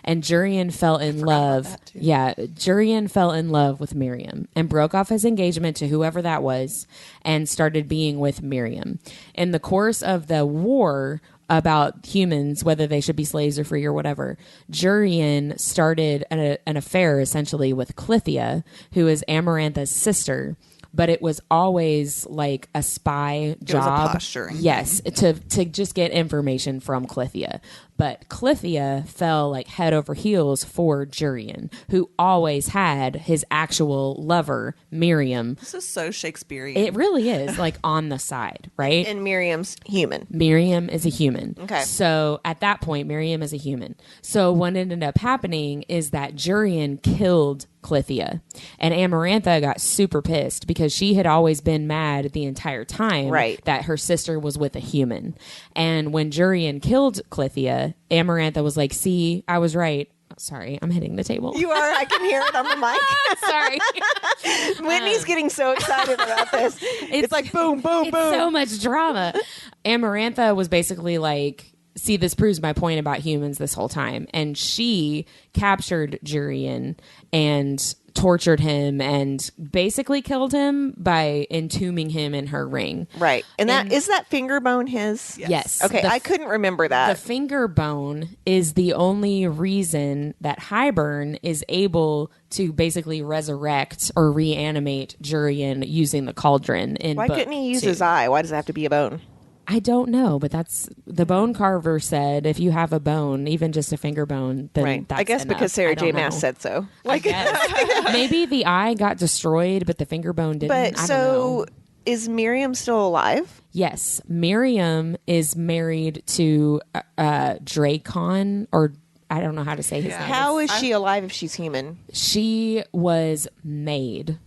And Jurian fell in love. Yeah, Jurian fell in love with Miriam and broke off his engagement to whoever that was and started being with Miriam. In the course of the war about humans, whether they should be slaves or free or whatever, Jurian started an affair essentially with Clythia, who is Amarantha's sister. But it was always like a spy job. It was a posturing. Yes, to just get information from Clythia. But Clythia fell like head over heels for Jurian, who always had his actual lover, Miriam. This is so Shakespearean. It really is, like on the side, right? And Miriam's human. Miriam is a human. Okay. So at that point, Miriam is a human. So what ended up happening is that Jurian killed Clythia, and Amarantha got super pissed because she had always been mad the entire time that her sister was with a human. And when Jurian killed Clythia, Amarantha was like, see, I was right. Sorry, I'm hitting the table. You are. I can hear it on the mic. Sorry. Whitney's getting so excited about this. It's like boom, boom, It's boom. so much drama. Amarantha was basically like, see, this proves my point about humans this whole time. And she captured Jurian and tortured him and basically killed him by entombing him in her ring. Right. And that is that finger bone his? Yes. Okay, I couldn't remember that. The finger bone is the only reason that Hybern is able to basically resurrect or reanimate Jurian using the cauldron. Why couldn't he use his eye? Why does it have to be a bone? I don't know, but that's the bone carver said. If you have a bone, even just a finger bone, then that's I guess enough. because Sarah I J. don't Maas know. said so. I guess. Maybe the eye got destroyed, but the finger bone didn't. But I don't so know. is Miriam still alive? Yes, Miriam is married to Dracon, or I don't know how to say his name. How is she alive if she's human? She was made.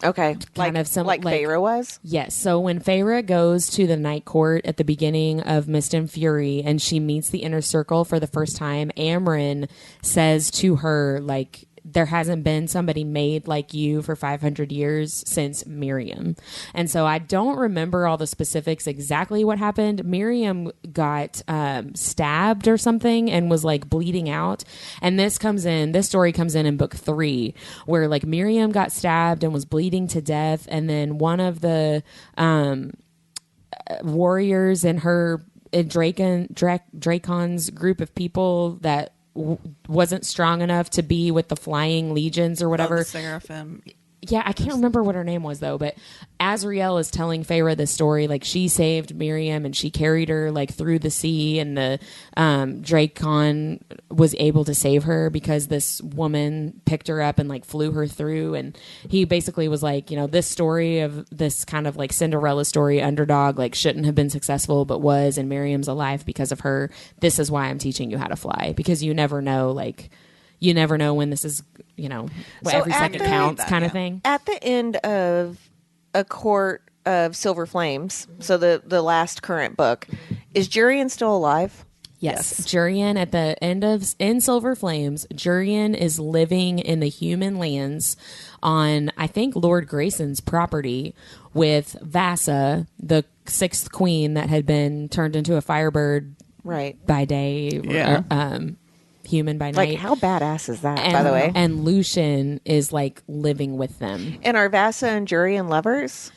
Okay. Kind of some, like Feyre was? Yes. So when Feyre goes to the night court at the beginning of Mist and Fury and she meets the inner circle for the first time, Amren says to her, like, there hasn't been somebody made like you for 500 years since Miriam. And so I don't remember all the specifics exactly what happened. Miriam got stabbed or something and was like bleeding out. And this story comes in book 3, where like Miriam got stabbed and was bleeding to death. And then one of the warriors in her Dracon's group of people that wasn't strong enough to be with the flying legions or whatever. The Seraphim. Yeah, I can't remember what her name was though, but Azriel is telling Feyre this story, like she saved Miriam and she carried her like through the sea, and the Dracon was able to save her because this woman picked her up and like flew her through. And he basically was like, you know, this story of this kind of like Cinderella story underdog like shouldn't have been successful but was, and Miriam's alive because of her. This is why I'm teaching you how to fly, because you never know, like you never know when this is, you know, So every second counts kind of thing. At the end of A Court of Silver Flames, so the last current book, is Jurian still alive? Yes. Jurian at the end of in Silver Flames, Jurian is living in the human lands on, I think, Lord Grayson's property with Vassa, the 6th queen that had been turned into a firebird by day. Yeah. Human by night. Like, how badass is that, by the way? And Lucian is like living with them. And are Vassa and Jurian lovers?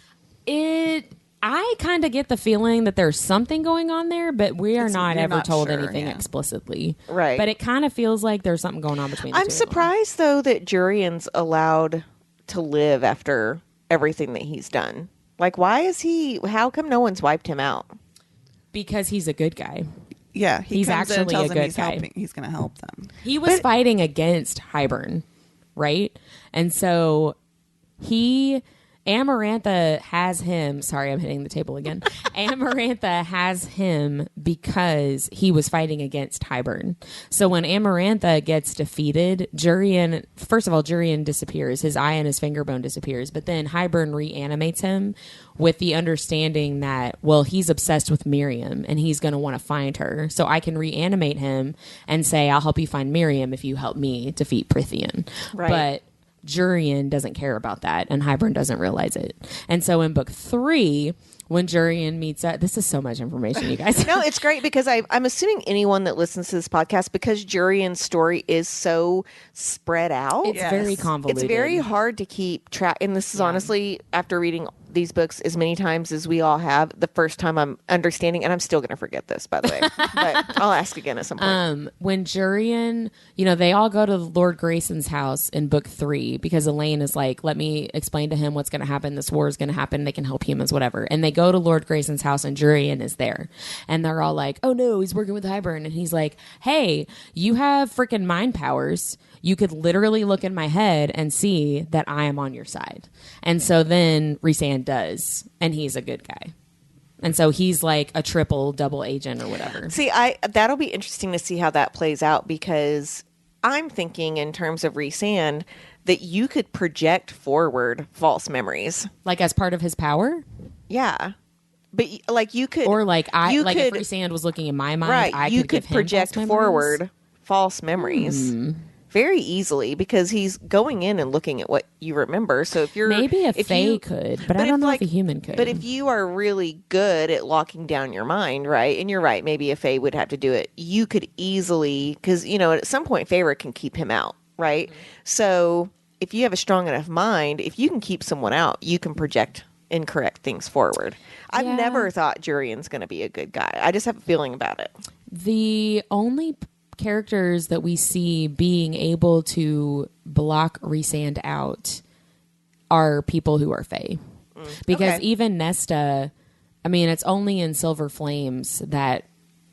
I kind of get the feeling that there's something going on there, but you're not told sure, anything explicitly. Right. But it kind of feels like there's something going on between the two I'm surprised, though, that Jurian's allowed to live after everything that he's done. Like, how come no one's wiped him out? Because he's a good guy. Yeah, he's actually a good guy. He's going to help them. He was fighting against Hybern, right? And so Amarantha has him. Sorry, I'm hitting the table again. Amarantha has him because he was fighting against Hybern. So when Amarantha gets defeated, first of all, Jurian disappears. His eye and his finger bone disappears. But then Hybern reanimates him with the understanding that, well, he's obsessed with Miriam and he's going to want to find her. So I can reanimate him and say, I'll help you find Miriam if you help me defeat Prithian. Right. But Jurian doesn't care about that, and Hybern doesn't realize it. And so in book 3, when Jurian meets up, this is so much information, you guys. No, it's great because I'm assuming anyone that listens to this podcast, because Jurian's story is so spread out. It's very convoluted. It's very hard to keep track. And this is honestly, after reading these books as many times as we all have. The first time I'm understanding, and I'm still going to forget this, by the way, but I'll ask again at some point. When Jurian, they all go to Lord Grayson's house in book 3 because Elaine is like, let me explain to him what's going to happen. This war is going to happen. They can help humans, whatever. And they go to Lord Grayson's house and Jurian is there. And they're all like, oh no, he's working with Hybern. And he's like, hey, you have freaking mind powers. You could literally look in my head and see that I am on your side. And so then Rhysand does, and he's a good guy. And so he's like a double agent or whatever. See, that'll be interesting to see how that plays out, because I'm thinking in terms of Rhysand that you could project forward false memories. Like as part of his power? Yeah. But like you could... Or like if Rhysand was looking in my mind, right, I you could give him project false forward false memories. Very easily, because he's going in and looking at what you remember. So if you're maybe Fae could, but I don't know if a human could. But if you are really good at locking down your mind, right? And you're right, maybe a Fae would have to do it. You could easily, because at some point Feyre can keep him out, right? So if you have a strong enough mind, if you can keep someone out, you can project incorrect things forward. I've never thought Jurian's going to be a good guy. I just have a feeling about it. The only characters that we see being able to block Rhysand out are people who are Fae. Because even Nesta, it's only in Silver Flames that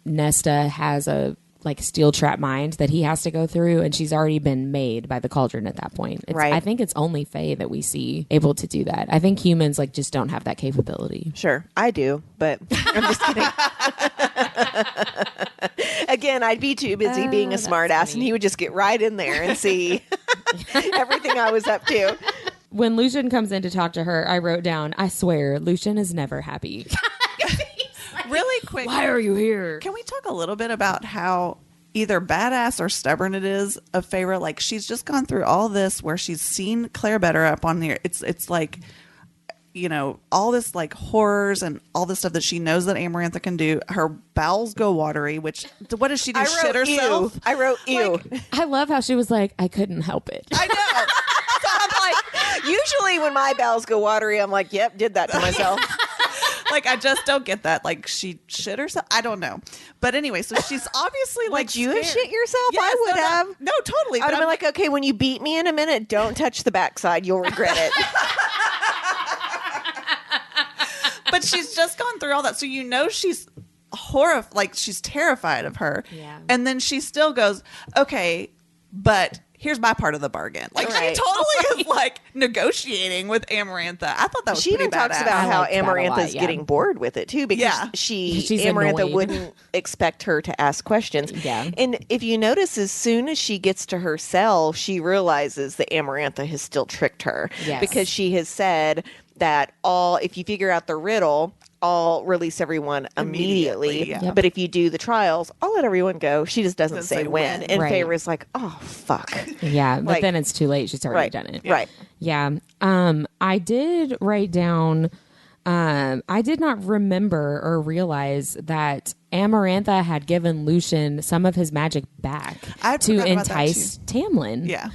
Nesta has a steel trap mind that he has to go through, and she's already been made by the cauldron at that point. Right. I think it's only Fae that we see able to do that. I think humans just don't have that capability. Sure, I do, but I'm just kidding. Again, I'd be too busy being a smartass, and he would just get right in there and see everything I was up to. When Lucien comes in to talk to her, I wrote down, I swear, Lucien is never happy. Really quick. Why are you here? Can we talk a little bit about how either badass or stubborn it is of Feyre? Like, she's just gone through all this where she's seen Clare Beddor up on the... It's like, all this horrors and all this stuff that she knows that Amarantha can do. Her bowels go watery, which... What does she do? Shit herself? I wrote ew. I love how she was like, I couldn't help it. I know. So I'm like... Usually when my bowels go watery, I'm like, yep, did that to myself. I just don't get that. She shit herself. I don't know. But anyway, so she's obviously Would you have scared. shit yourself? Yes, I would have. No, totally. I would have been like, okay, when you beat me in a minute, don't touch the backside. You'll regret it. But she's just gone through all that. So she's horrified. She's terrified of her. Yeah. And then she still goes, okay, but here's my part of the bargain. Right. She totally is negotiating with Amarantha. I thought that was She pretty even talks badass. about how liked that a lot, Amarantha's yeah. getting bored with it too, because She's Amarantha annoyed. wouldn't expect her to ask questions. Yeah. And if you notice, as soon as she gets to her cell, she realizes that Amarantha has still tricked her. Yes. Because she has said that if you figure out the riddle, I'll release everyone immediately. Yeah. Yep. But if you do the trials, I'll let everyone go. She just doesn't say when. And Right. Feyre's like, oh, fuck. Yeah, but then it's too late. She's already Right. done it. Right. Yeah. I did write down, I did not remember or realize that Amarantha had given Lucien some of his magic back I to forgot about that entice Tamlin. Yeah.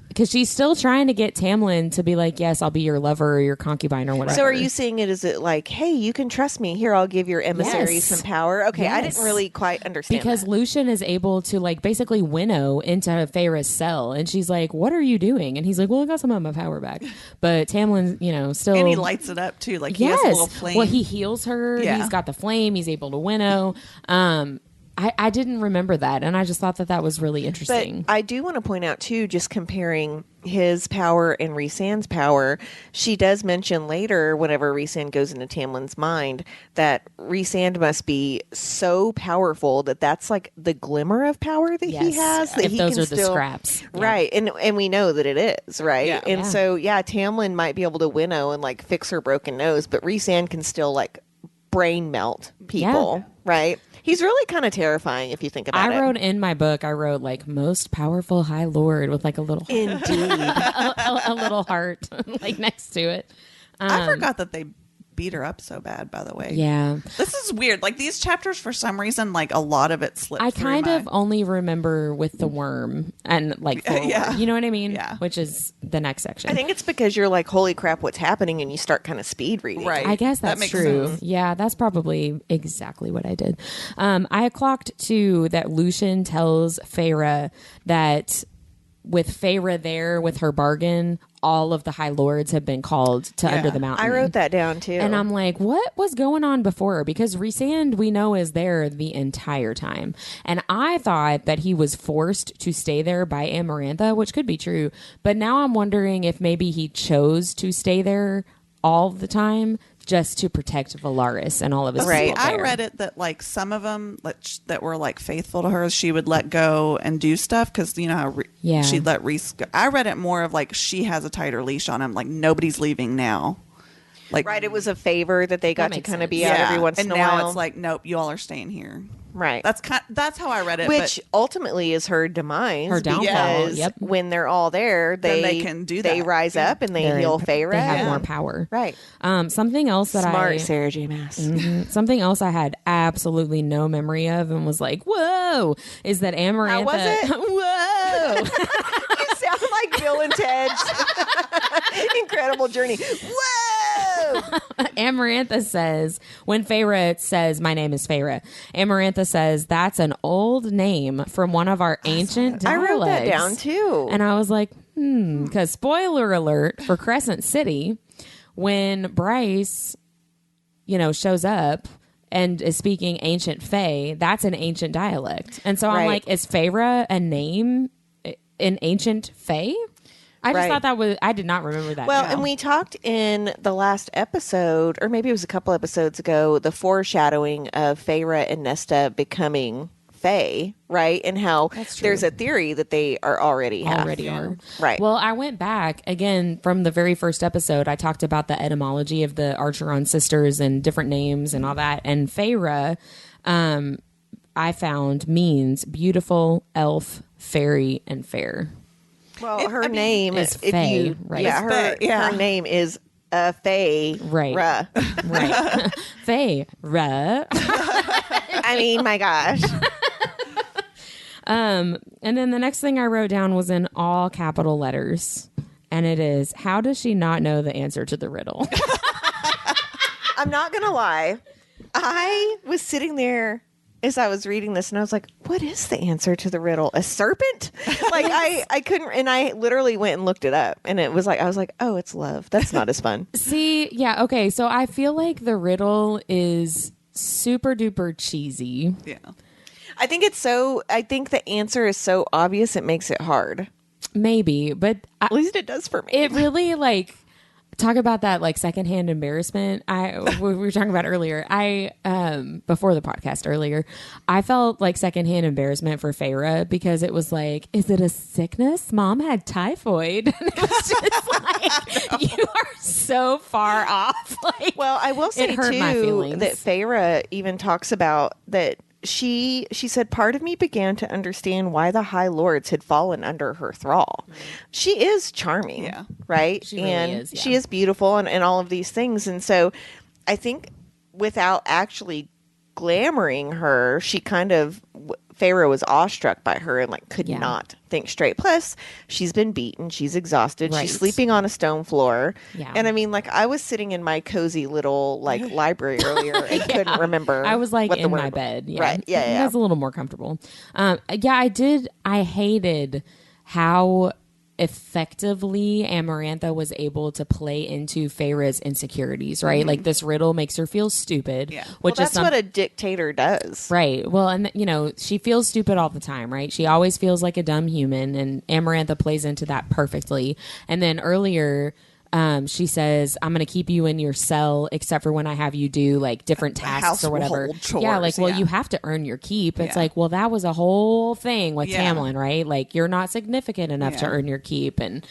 Because she's still trying to get Tamlin to be like, yes, I'll be your lover or your concubine or whatever. So are you seeing it as hey, you can trust me. Here, I'll give your emissary Yes. some power. Okay, I Yes. didn't really quite understand Because that. Lucien is able to basically winnow into Feyre's cell, and she's like, "What are you doing?" And he's like, "Well, I got some of my power back." But Tamlin, still, And he lights it up too. He has a little flame. Well, he heals her. Yeah. He's got the flame. He's able to winnow. I didn't remember that, and I just thought that was really But interesting. I do want to point out too, just comparing his power and Rhysand's power, she does mention later, whenever Rhysand goes into Tamlin's mind, that Rhysand must be so powerful that that's the glimmer of power that he Yes. has. That If he those can are the still, scraps. Yeah. right? And we know that it is, right? Yeah. And Yeah. so Tamlin might be able to winnow and fix her broken nose, but Rhysand can still brain melt people, right? He's really kind of terrifying if you think about it. I wrote in my book, most powerful High Lord with a little heart. Indeed. a little heart next to it. I forgot that they beat her up so bad, by the way. Yeah. This is weird. Like, these chapters, for some reason, like, a lot of it slipped I through kind of only remember with the worm and like forward. Yeah. You know what I mean? Yeah. Which is the next section. I think it's because you're like, holy crap, what's happening? And you start kind of speed reading. Right. I guess That that's makes true. sense. Yeah, that's probably exactly what I did. I had clocked too that Lucian tells Feyre that with Feyre there with her bargain, all of the High Lords have been called to Under the Mountain. I wrote that down too. And I'm like, what was going on before? Because Rhysand, we know, is there the entire time. And I thought that he was forced to stay there by Amarantha, which could be true. But now I'm wondering if maybe he chose to stay there all the time just to protect Valaris and all of his Right. people I there. read it that like some of them that were like faithful to her, she would let go and do stuff because you know how Yeah. she'd let Rhys go. I read it more of like she has a tighter leash on him. Like nobody's leaving now. Like right, it was a favor that they got to makes kind of sense. be out every once and in a now while. it's like nope, you all are staying here. right. That's how I read it. Which but ultimately is her demise. Her downfall, Because yep. when they're all there, Then they can do They that. rise up and they They're- heal Feyre. They have and- more power. Right. Something else that Smart Sarah J. Maas. something else I had absolutely no memory of and was like, whoa, is that Amarantha. How was it? Whoa. You sound like Bill and Ted's Incredible Journey. Whoa! Amarantha says, when Feyre says, my name is Feyre, Amarantha says, that's an old name from one of our ancient I dialects. wrote that down too. And I was like, because spoiler alert for Crescent City, when Bryce, shows up and is speaking ancient Fey, that's an ancient dialect. And so I'm Right. like, is Feyre a name in ancient Fey? I just Right. thought that was, I did not remember that. Well, now. and we talked in the last episode, or maybe it was a couple episodes ago, the foreshadowing of Feyre and Nesta becoming Fae, right? And how That's true. there's a theory that they are already half. are. Right. Well, I went back again from the very first episode. I talked about the etymology of the Archeron sisters and different names and all that. And Feyre, I found means beautiful, elf, fairy, and fair. Well, her name is if Fae, you, right? Yeah, It's Fae, yeah. her name is Fae. Right. Ra. Right. Feyre. I mean, my gosh. And then the next thing I wrote down was in all capital letters. And it is, how does she not know the answer to the riddle? I'm not gonna lie. I was sitting there as I was reading this, and I was like, "What is the answer to the riddle? A serpent?" Like I couldn't, and I literally went and looked it up, and it was like I was like, "Oh, it's love. That's not as fun." See, yeah, okay. So I feel like the riddle is super duper cheesy. yeah. I think the answer is so obvious it makes it hard. Maybe, but At least it does for me. it really talk about that secondhand embarrassment we were talking about earlier. I before the podcast earlier, I felt like secondhand embarrassment for Feyre because it was like, is it a sickness? Mom had typhoid. And it was just like, you are so far off. Well, I will say it hurt my too feelings. that Feyre even talks about that she said part of me began to understand why the High Lords had fallen under her thrall. She is charming, Yeah. right? She really and is, yeah. she is beautiful and all of these things. And so I think without actually glamoring her, she kind of Feyre was awestruck by her and could Yeah. not think straight. Plus, she's been beaten, she's exhausted, Right. she's sleeping on a stone floor. Yeah. And I mean, I was sitting in my cozy little library earlier and couldn't remember. I was what the in my word- bed. Yeah. Right. Yeah. It Yeah. was a little more comfortable. I hated how effectively Amarantha was able to play into Feyre's insecurities, right? Like this riddle makes her feel stupid, Yeah. which Well, is that's what a dictator does. right. Well, and she feels stupid all the time, right? She always feels like a dumb human, and Amarantha plays into that perfectly. And then earlier, she says, "I'm going to keep you in your cell, except for when I have you do different tasks or whatever." household chores, yeah, well, yeah. you have to earn your keep. It's Yeah. well, that was a whole thing with Yeah. Tamlin, right? You're not significant enough to Yeah. earn your keep, and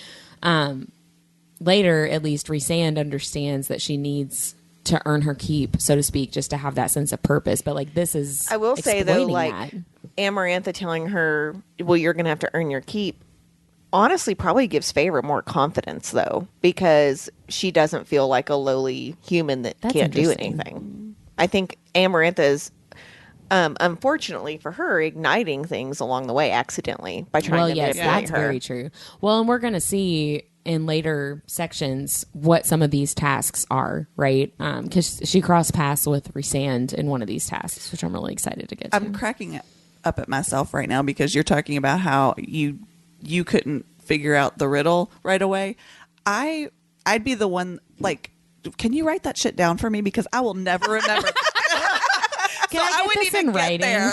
later, at least, Rhysand understands that she needs to earn her keep, so to speak, just to have that sense of purpose. But this is, I will say though, exploiting that. Amarantha telling her, "Well, you're going to have to earn your keep," honestly probably gives Feyre more confidence, though, because she doesn't feel like a lowly human that can't do anything. I think Amarantha is, unfortunately for her, igniting things along the way accidentally by trying to manipulate that's her. very true. Well, and we're going to see in later sections what some of these tasks are, right? Because she crossed paths with Rhysand in one of these tasks, which I'm really excited to get to. I'm cracking up at myself right now because you're talking about how you couldn't figure out the riddle right away. I'd be the one, like, can you write that shit down for me? Because I will never remember. Can I get this in writing?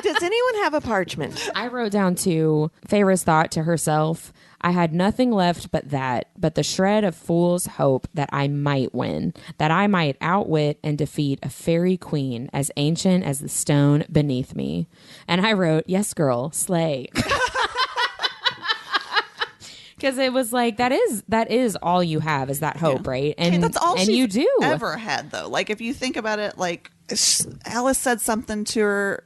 Does anyone have a parchment? I wrote down too, Feyre's thought to herself, I had nothing left but the shred of fool's hope that I might win, that I might outwit and defeat a fairy queen as ancient as the stone beneath me. And I wrote, yes, girl, slay. Because it was like, that is all you have is that hope, right? And that's all you do ever had, though. Like, if you think about it, like, Alice said something to her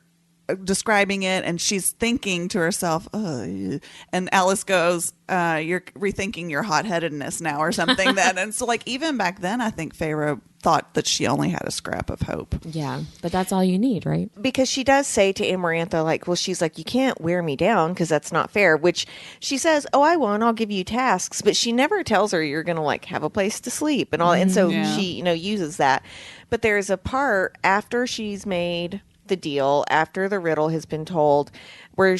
describing it, and she's thinking to herself, oh, and Alice goes, you're rethinking your hot-headedness now or something. Then, and so, like, even back then, I think Feyre thought that she only had a scrap of hope. Yeah, but that's all you need, right? Because she does say to Amarantha, like, well, she's like, you can't wear me down because that's not fair, which she says, oh, I won't, I'll give you tasks, but she never tells her you're going to, like, have a place to sleep and all. And so she, uses that. But there's a part after she's made the deal, after the riddle has been told, where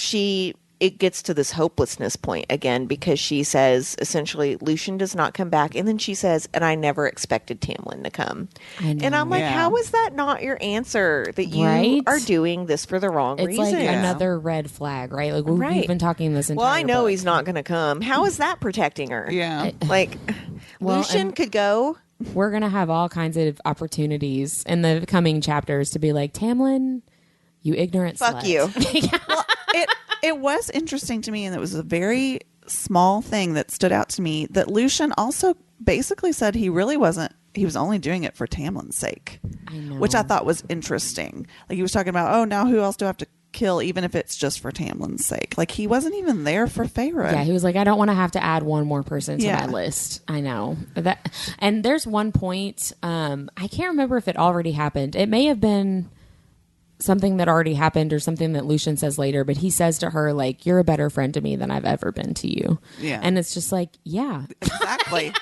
it gets to this hopelessness point again, because she says essentially Lucian does not come back, and then she says, and I never expected Tamlin to come. And I'm like, how is that not your answer, that you are doing this for the wrong reason? It's like another red flag, right? Like we've been talking this entire I know book. he's not going to come. How is that protecting her? Like, Lucian could go. We're going to have all kinds of opportunities in the coming chapters to be like, Tamlin, you ignorant Fuck slut. you. Well, it was interesting to me, and it was a very small thing that stood out to me, that Lucian also basically said he really wasn't, he was only doing it for Tamlin's sake. I know. Which I thought was interesting. Like, he was talking about, oh, now who else do I have to kill, even if it's just for Tamlin's sake? Like, he wasn't even there for Feyre. Yeah, he was like, I don't want to have to add one more person to my list. I know that. And there's one point, I can't remember if it already happened. It may have been something that already happened or something that Lucian says later, but he says to her, like, you're a better friend to me than I've ever been to you. Yeah. And it's just like, yeah. Exactly.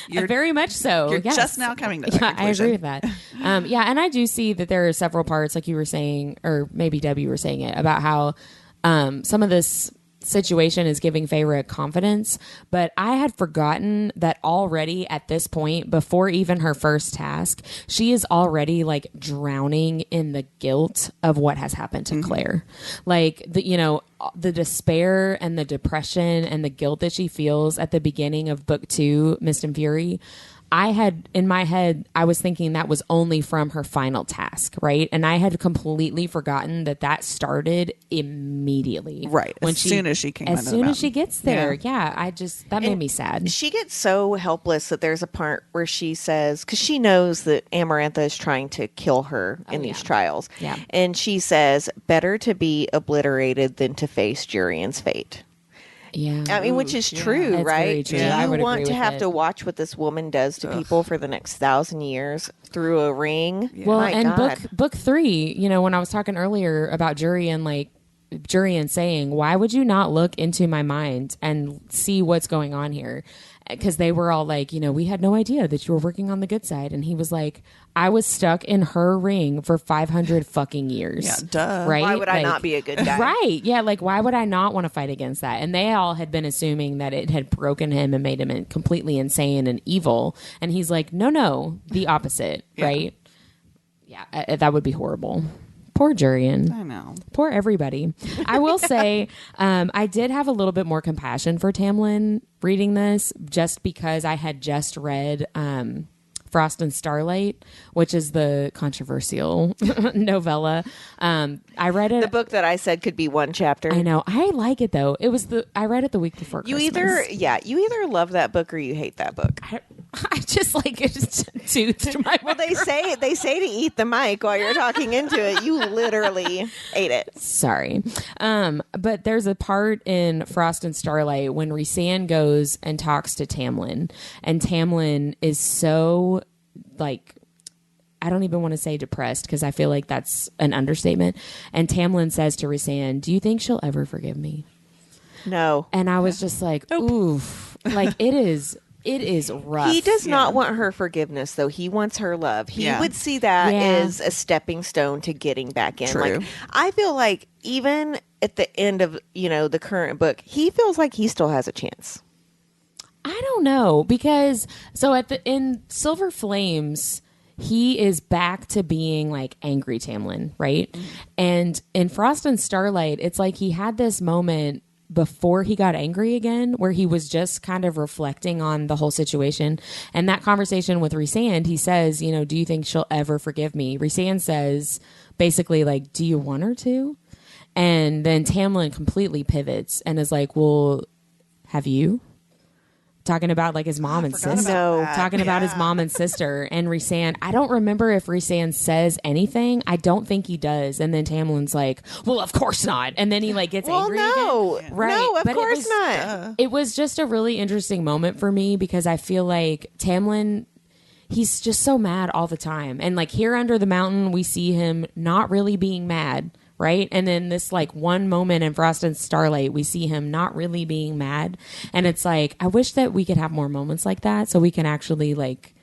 You're very much so. You're just now coming to that conclusion. I agree with that. And I do see that there are several parts, like you were saying, or maybe Debbie were saying it, about how some of this situation is giving Feyre confidence, but I had forgotten that already at this point, before even her first task, she is already like drowning in the guilt of what has happened to Clare. Like, the despair and the depression and the guilt that she feels at the beginning of book 2, Mist and Fury. I had, in my head, I was thinking that was only from her final task, right? And I had completely forgotten that started immediately. Right. As soon as she came As soon as she gets there. Yeah. That made me sad. She gets so helpless that there's a part where she says, because she knows that Amarantha is trying to kill her in these trials. Yeah. And she says, better to be obliterated than to face Jurian's fate. Yeah. I mean, which is true, That's right? very true. Do I you would want agree to with have it. to watch what this woman does to people for the next 1,000 years through a ring? Yeah. Well, My and God. book 3, when I was talking earlier about Jurian, like, Jurian saying, why would you not look into my mind and see what's going on here? Because they were all like, we had no idea that you were working on the good side. And he was like, I was stuck in her ring for 500 fucking years. Yeah, duh. Right? Why would I not be a good guy? Right. Yeah. Like, why would I not want to fight against that? And they all had been assuming that it had broken him and made him completely insane and evil. And he's like, no, the opposite. Right? Yeah. That would be horrible. Poor Jurian. I know. Poor everybody. I will say, I did have a little bit more compassion for Tamlin reading this, just because I had just read Frost and Starlight, which is the controversial novella. I read it. The book that I said could be one chapter. I know. I like it though. I read it the week before You Christmas. either love that book or you hate that book. I just like it toothed my Well, they say to eat the mic while you're talking into it. You literally ate it. Sorry. But there's a part in Frost and Starlight when Rhysand goes and talks to Tamlin, and Tamlin is so like, I don't even want to say depressed because I feel like that's an understatement. And Tamlin says to Rhysand, "Do you think she'll ever forgive me?" No. And I was just like, oof. Like it is rough. He does not want her forgiveness, though. He wants her love. He would see that as a stepping stone to getting back in. True. Like, I feel like even at the end of, the current book, he feels like he still has a chance. I don't know, because so in Silver Flames, he is back to being like angry Tamlin, right? Mm-hmm. And in Frost and Starlight, it's like he had this moment before he got angry again, where he was just kind of reflecting on the whole situation. And that conversation with Rhysand, he says, do you think she'll ever forgive me? Rhysand says basically like, do you want her to? And then Tamlin completely pivots and is like, well, have you? Talking about like his mom and sister. Talking about his mom and sister. And Rhysand, I don't remember if Rhysand says anything. I don't think he does. And then Tamlin's like, well, of course not. And then he like gets angry again. Right. No, of course not. It was just a really interesting moment for me because I feel like Tamlin, he's just so mad all the time. And like here under the mountain, we see him not really being mad. Right. And then this like one moment in Frost and Starlight, we see him not really being mad. And it's like, I wish that we could have more moments like that so we can actually like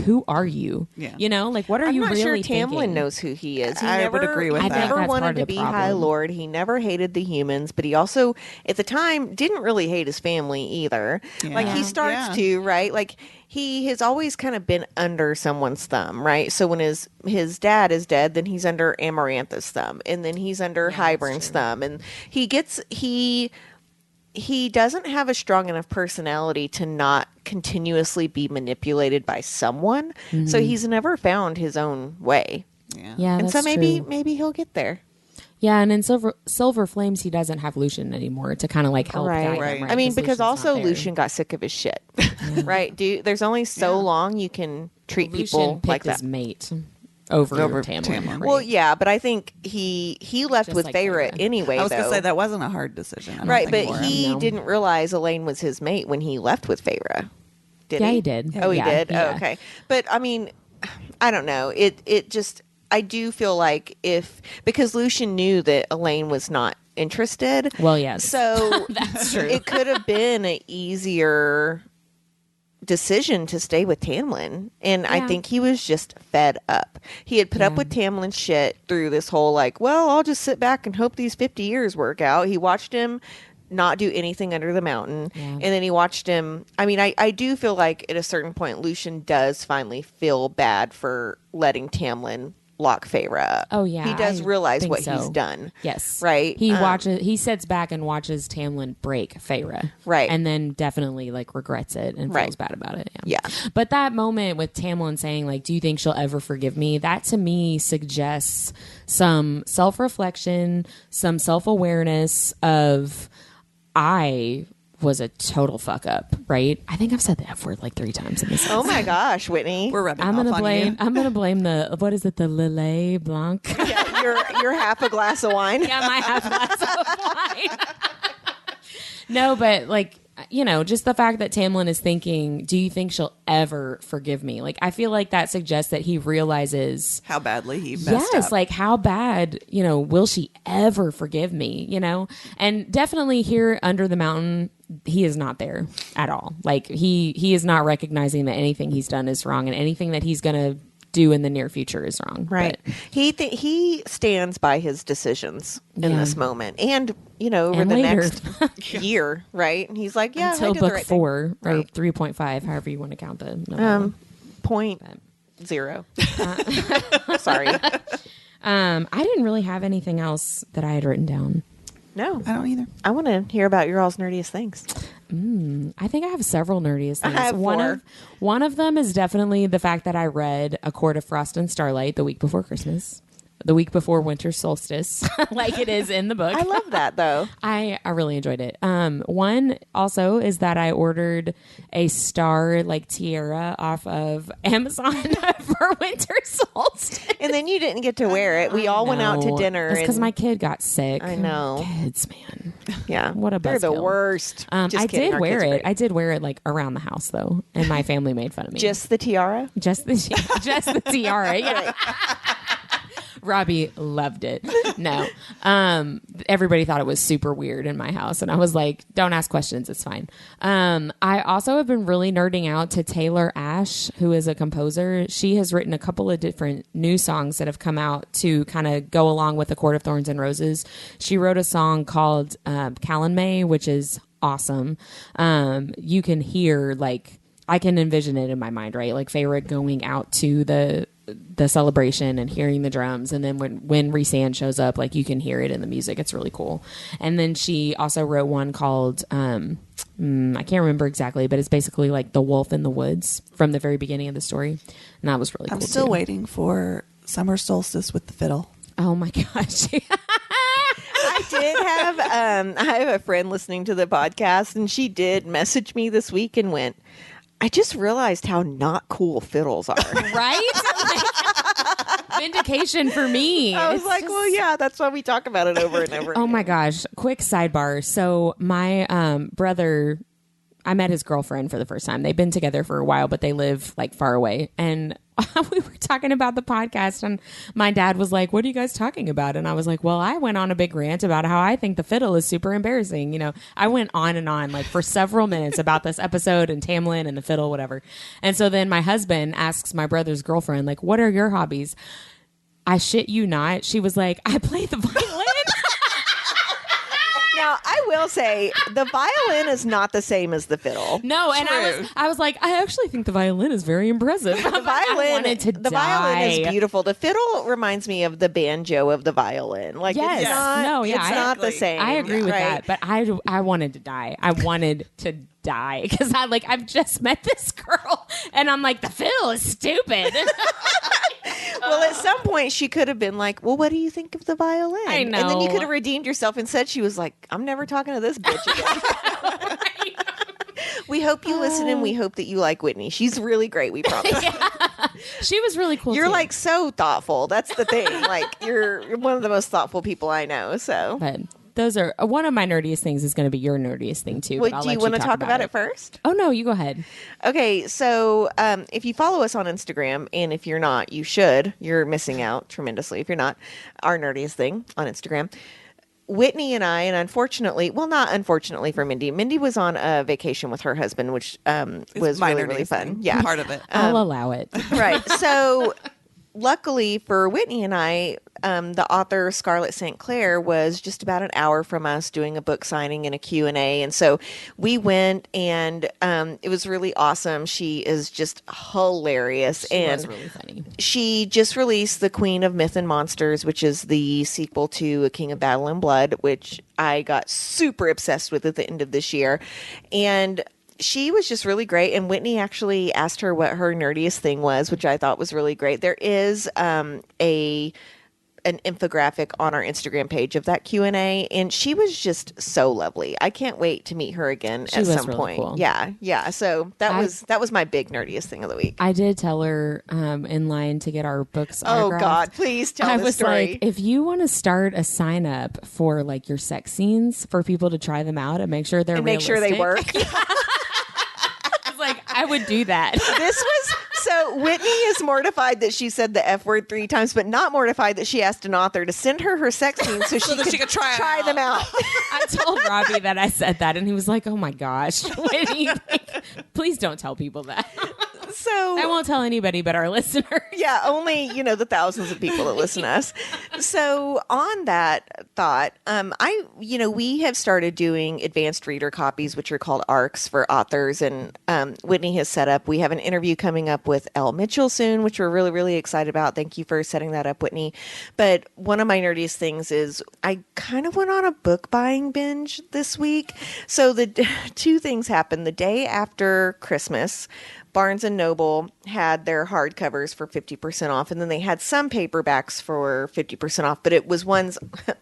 who are you? Yeah. Like what are you really thinking? I'm not sure Tamlin knows who he is. I would agree with that. He never wanted to be High Lord. He never hated the humans, but he also, at the time, didn't really hate his family either. Yeah. Like he starts to, right? Like he has always kind of been under someone's thumb, right? So when his dad is dead, then he's under Amarantha's thumb, and then he's under Hybern's thumb, and he doesn't have a strong enough personality to not continuously be manipulated by someone. Mm-hmm. So he's never found his own way. Yeah, and so maybe he'll get there. Yeah, and in Silver Flames, he doesn't have Lucian anymore to kind of like help guide him. Right? I mean, because also Lucian got sick of his shit, right? There's only so long you can treat people like that. His mate over Tamlin. Right? Well, yeah, but I think he left just with like Feyre anyway. I was going to say that wasn't a hard decision, right? But he didn't realize Elaine was his mate when he left with Feyre. Did he? Yeah, he did. Oh, he did. Yeah. Oh, okay, but I mean, I don't know. It just. I do feel like because Lucian knew that Elaine was not interested. Well, yes. So that's true. It could have been an easier decision to stay with Tamlin. And I think he was just fed up. He had put up with Tamlin's shit through this whole like, well, I'll just sit back and hope these 50 years work out. He watched him not do anything under the mountain. Yeah. And then he watched him. I mean, I do feel like at a certain point, Lucian does finally feel bad for letting Tamlin lock Feyre up. Oh yeah, he does realize what he's done. Yes, right. He sits back and watches Tamlin break Feyre, right, and then definitely like regrets it and feels bad about it. Yeah. But that moment with Tamlin saying like, "Do you think she'll ever forgive me?" That to me suggests some self-reflection, some self-awareness of I was a total fuck up, right? I think I've said the F word like 3 times in this. Oh my gosh, Whitney, we're rubbing off on you. I'm gonna blame the Lillet Blanc. Yeah, your half a glass of wine. Yeah, my half glass of wine. No, but like just the fact that Tamlin is thinking, do you think she'll ever forgive me? Like, I feel like that suggests that he realizes how badly he messed up. Like how bad, will she ever forgive me? And definitely here under the mountain, he is not there at all. Like he is not recognizing that anything he's done is wrong and anything that he's going to do in the near future is wrong. Right. But he stands by his decisions in this moment and, over and the later. next year. Right. And he's like, yeah, until I did book the right 4 thing. or Right. 3.5, however you want to count the novella. 0.0. Sorry. I didn't really have anything else that I had written down. No, I don't either. I want to hear about your all's nerdiest things. I think I have several nerdiest things. I have 4. One of them is definitely the fact that I read A Court of Frost and Starlight the week before Christmas. the week before winter solstice, like it is in the book. I love that though. I really enjoyed it. One also is that I ordered a star like tiara off of Amazon for winter solstice. And then you didn't get to wear it. We all went out to dinner. It's because and- my kid got sick. I know. Kids, man. Yeah. What a They're the buzzkill. worst. Just I kidding. did Our wear kids are it. great. I did wear it like around the house though, and my family made fun of me. Just the tiara? Just the tiara. Yeah. Robbie loved it. No. Everybody thought it was super weird in my house. And I was like, don't ask questions. It's fine. I also have been really nerding out to Taylor Ash, who is a composer. She has written a couple of different new songs that have come out to kind of go along with A Court of Thorns and Roses. She wrote a song called Callan May, which is awesome. You can hear like, I can envision it in my mind, right? Like Feyre going out to the celebration and hearing the drums, and then when Rhysand shows up, like you can hear it in the music. It's really cool. And then she also wrote one called I can't remember exactly, but it's basically like the wolf in the woods from the very beginning of the story, and that was really cool. I'm still too. waiting for summer solstice with the fiddle. Oh my gosh. I did have I have a friend listening to the podcast, and she did message me this week and went, I just realized how not cool fiddles are. Right? Like, vindication for me. I was It's like, just- well, yeah, that's why we talk about it over and over. Oh again. my gosh. Quick sidebar. So my brother, I met his girlfriend for the first time. They've been together for a while, but they live like far away. And we were talking about the podcast, and my dad was like, what are you guys talking about? And I was like, well, I went on a big rant about how I think the fiddle is super embarrassing. You know, I went on and on like for several minutes about this episode and Tamlin and the fiddle, whatever. And so then my husband asks my brother's girlfriend, like, what are your hobbies? I shit you not. She was like, I play the violin. Now, I will say the violin is not the same as the fiddle. No, and I was like, I actually think the violin is very impressive. The violin is beautiful. The fiddle reminds me of the banjo of the violin. Like Yes. it's not, No, yeah, it's I not the agree. same. I agree with right? that, but I wanted to die. I wanted to die because I've just met this girl, and I'm like, the fiddle is stupid. Well, at some point, she could have been like, well, what do you think of the violin? I And then you know. could have redeemed yourself and said she was like, I'm never talking to this bitch again. We hope you listen, and we hope that you like Whitney. She's really great, we promise. She was really cool. You're too. like so thoughtful. That's the thing. Like you're one of the most thoughtful people I know. So, But those are one of my nerdiest things is going to be your nerdiest thing too. well, but I'll do let you want to talk about it first? Oh no, you go ahead. Okay, so if you follow us on Instagram, and if you're not, you should. You're missing out tremendously if you're not. Our Nerdiest Thing on Instagram. Whitney and I, and unfortunately, well, not unfortunately for Mindy. Mindy was on a vacation with her husband, which was my really, really nerdiest fun. thing. Yeah. Part of it. I'll allow it. Right. So luckily for Whitney and I, the author Scarlett St. Clair was just about an hour from us doing a book signing and a Q&A. And so we went, and it was really awesome. She is just hilarious. It and was really funny. she just released The Queen of Myth and Monsters, which is the sequel to A King of Battle and Blood, which I got super obsessed with at the end of this year. And she was just really great. And Whitney actually asked her what her nerdiest thing was, which I thought was really great. There is an infographic on our Instagram page of that Q&A, and she was just so lovely. I can't wait to meet her again She at was some really point. cool. Yeah. So that was my big nerdiest thing of the week. I did tell her in line to get our books Oh autographed. God, please tell I the was story. like, if you want to start a sign up for like your sex scenes for people to try them out and make sure they're and make sure they realistic. work. I was like, I would do that. This was so Whitney is mortified that she said the F word 3 times, but not mortified that she asked an author to send her her sex scenes so that she could try it them out. I told Robbie that I said that, and he was like, "Oh my gosh, what do you think? Please don't tell people that." So I won't tell anybody but our listeners. yeah, only the thousands of people that listen to us. So on that, thought. We have started doing advanced reader copies, which are called ARCs for authors. And Whitney has set up, we have an interview coming up with Elle Mitchell soon, which we're really, really excited about. Thank you for setting that up, Whitney. But one of my nerdiest things is I kind of went on a book buying binge this week. So the two things happened. The day after Christmas, Barnes & Noble had their hardcovers for 50% off, and then they had some paperbacks for 50% off, but it was ones,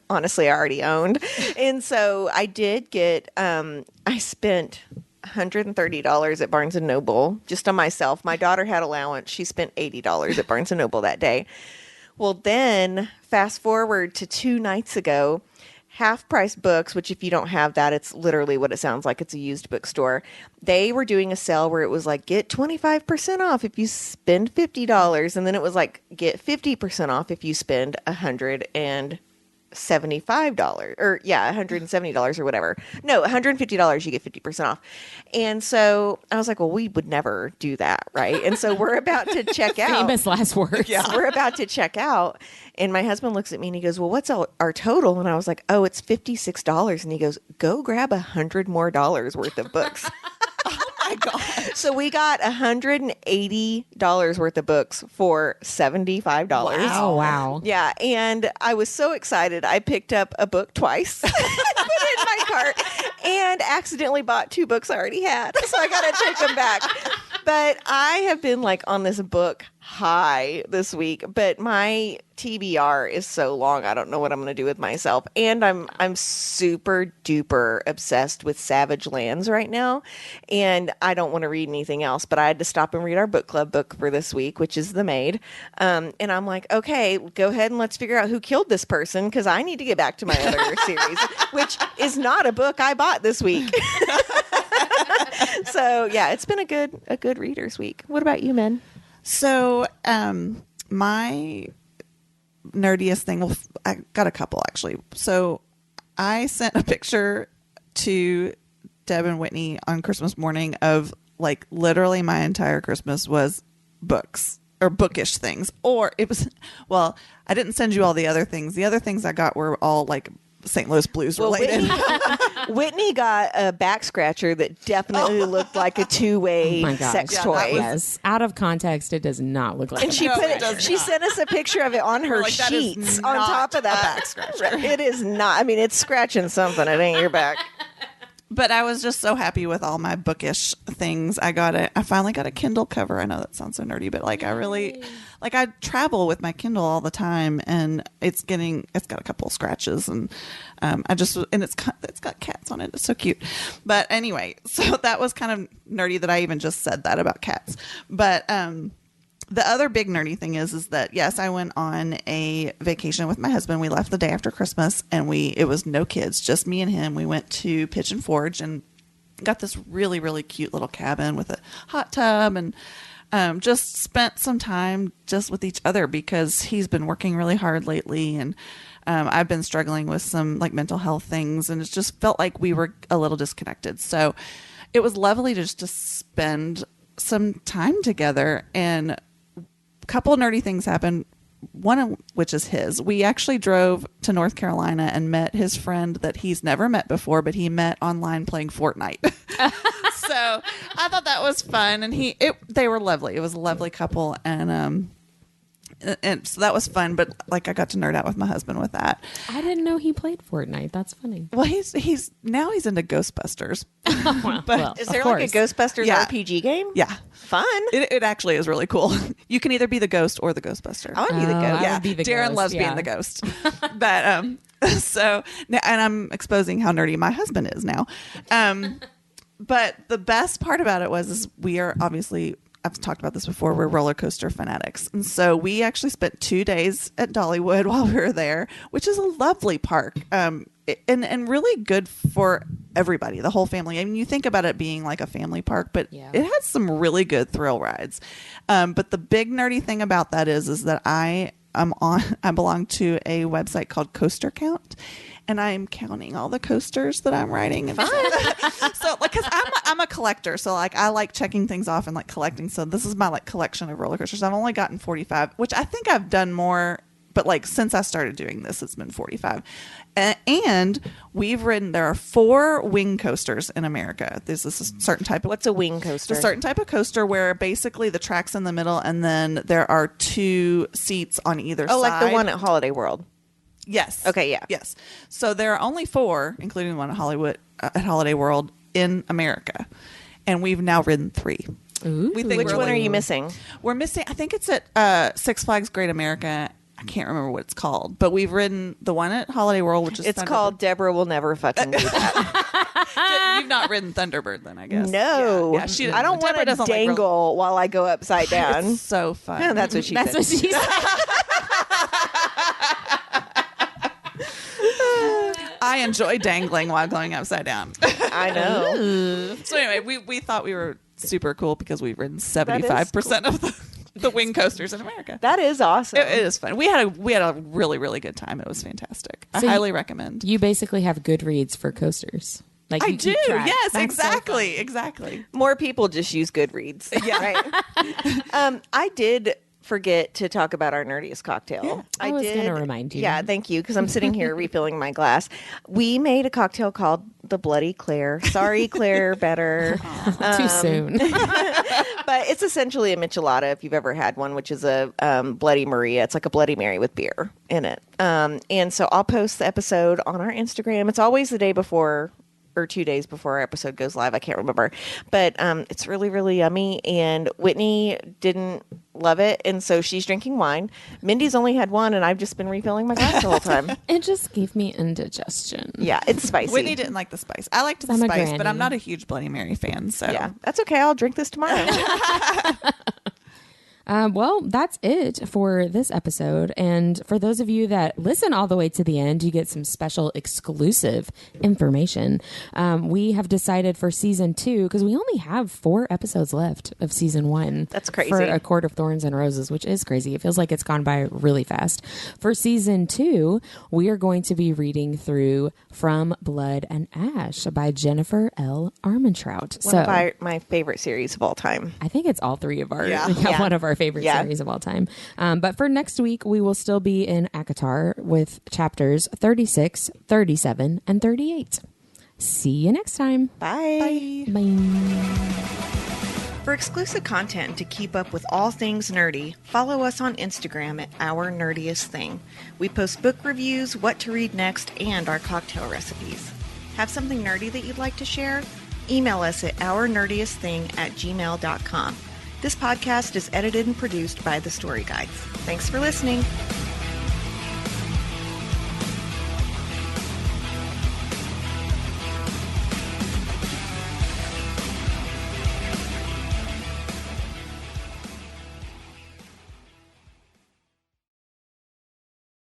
honestly, I already owned. And so I did get, I spent $130 at Barnes & Noble just on myself. My daughter had allowance. She spent $80 at Barnes & Noble that day. Well, then fast forward to 2 nights ago, Half Price Books, which if you don't have that, it's literally what it sounds like. It's a used bookstore. They were doing a sale where it was like, get 25% off if you spend $50. And then it was like, get 50% off if you spend $175 or $170 or whatever. No, $150, you get 50% off. And so I was like, well, we would never do that. Right. And so we're about to check out. Famous last words. Yeah. We're about to check out. And my husband looks at me and he goes, well, what's our total? And I was like, oh, it's $56. And he goes, go grab $100 more worth of books. Oh my God. So we got $180 worth of books for $75. Oh, wow. Yeah. And I was so excited. I picked up a book twice, put it in my cart, and accidentally bought 2 books I already had. So I got to take them back. But I have been like on this book high this week, but my TBR is so long. I don't know what I'm going to do with myself. And I'm super duper obsessed with Savage Lands right now. And I don't want to read anything else, but I had to stop and read our book club book for this week, which is The Maid. And I'm like, okay, go ahead and let's figure out who killed this person, because I need to get back to my other series, which is not a book I bought this week. So yeah, it's been a good readers week. What about you, men? So, my nerdiest thing, well, I got a couple actually. So I sent a picture to Deb and Whitney on Christmas morning of like literally my entire Christmas was books or bookish things. Or it was, well, I didn't send you all the other things. The other things I got were all like St. Louis Blues related. Whitney got a back scratcher that definitely looked like a two-way sex toy. Yes. Out of context, it does not look like and she she sent us a picture of it on her like, sheets on top of that. Back scratcher. It is not. I mean, it's scratching something. It ain't your back. But I was just so happy with all my bookish things. I finally got a Kindle cover. I know that sounds so nerdy, but like I travel with my Kindle all the time, and it's got a couple of scratches, and it's got cats on it. It's so cute. But anyway, so that was kind of nerdy that I even just said that about cats. But the other big nerdy thing is that, yes, I went on a vacation with my husband. We left the day after Christmas, and it was no kids, just me and him. We went to Pigeon Forge and got this really, really cute little cabin with a hot tub, and just spent some time just with each other because he's been working really hard lately, and I've been struggling with some like mental health things, and it just felt like we were a little disconnected. So it was lovely just to spend some time together, and couple nerdy things happened, one of which is his. We actually drove to North Carolina and met his friend that he's never met before, but he met online playing Fortnite. So I thought that was fun, and they were lovely. It was a lovely couple, and so that was fun. But like I got to nerd out with my husband with that. I didn't know he played Fortnite. That's funny. Well, he's into Ghostbusters. Well, is there like a Ghostbusters RPG game? Yeah. Fun. It actually is really cool. You can either be the ghost or the Ghostbuster. I want to be the ghost. I would be the Darren ghost, loves being the ghost. But so, and I'm exposing how nerdy my husband is now. But the best part about it is we are obviously, I've talked about this before, we're roller coaster fanatics. And so we actually spent 2 days at Dollywood while we were there, which is a lovely park. And really good for everybody, the whole family. I mean, you think about it being like a family park, but it has some really good thrill rides. But the big nerdy thing about that is that I belong to a website called Coaster Count, and I'm counting all the coasters that I'm riding. And so like, cause I'm a collector. So like, I like checking things off and like collecting. So this is my like collection of roller coasters. I've only gotten 45, which I think I've done more but like since I started doing this, it's been 45. And there are 4 wing coasters in America. There's this certain type of... What's a wing coaster? It's a certain type of coaster where basically the track's in the middle and then there are 2 seats on either side. Oh, like the one at Holiday World. Yes. Okay, yeah. Yes. So there are only 4, including the one at Holiday World in America. And we've now ridden 3. Ooh. We think Which one are you missing? We're missing, I think it's at Six Flags Great America. I can't remember what it's called, but we've ridden the one at Holiday World, which is It's called Deborah Will Never Fucking Do That. You've not ridden Thunderbird then, I guess. No. Yeah, she, I don't want Deborah to doesn't like dangle while I go upside down. It's so fun. Yeah, that's what she That's said. what she said. I enjoy dangling while going upside down. I know. So anyway, we thought we were super cool because we've ridden 75% of the wing coasters in America. That is awesome. It is fun. We had a really, really good time. It was fantastic. I So highly recommend. You basically have Goodreads for coasters. Like I you do. keep track. Yes, That's so exactly. Exactly. More people just use Goodreads. Yeah. Right. I did forget to talk about our nerdiest cocktail. Yeah. I was going to remind you. Yeah, thank you, because I'm sitting here refilling my glass. We made a cocktail called the Bloody Clare. Sorry, Clare Beddor. Too soon. But it's essentially a michelada, if you've ever had one, which is a Bloody Maria. It's like a Bloody Mary with beer in it. And so I'll post the episode on our Instagram. It's always the day before or 2 days before our episode goes live. I can't remember. But it's really, really yummy. And Whitney didn't love it. And so she's drinking wine. Mindy's only had one, and I've just been refilling my glass the whole time. It just gave me indigestion. Yeah, it's spicy. Whitney didn't like the spice. I liked the I'm a spice, but granny. I'm not a huge Bloody Mary fan. So Yeah, that's okay. I'll drink this tomorrow. Well, that's it for this episode. And for those of you that listen all the way to the end, you get some special exclusive information. We have decided for season 2, because we only have 4 episodes left of season 1. That's crazy. For A Court of Thorns and Roses, which is crazy. It feels like it's gone by really fast. For season 2, we are going to be reading through From Blood and Ash by Jennifer L. Armentrout. One of my favorite series of all time. I think it's all 3 of our Yeah. one of our favorite series of all time. But for next week, we will still be in ACOTAR with chapters 36, 37, and 38. See you next time. Bye. Bye. For exclusive content and to keep up with all things nerdy, follow us on Instagram at Our Nerdiest Thing. We post book reviews, what to read next, and our cocktail recipes. Have something nerdy that you'd like to share? Email us at ournerdiestthing@gmail.com. This podcast is edited and produced by The Story Guides. Thanks for listening.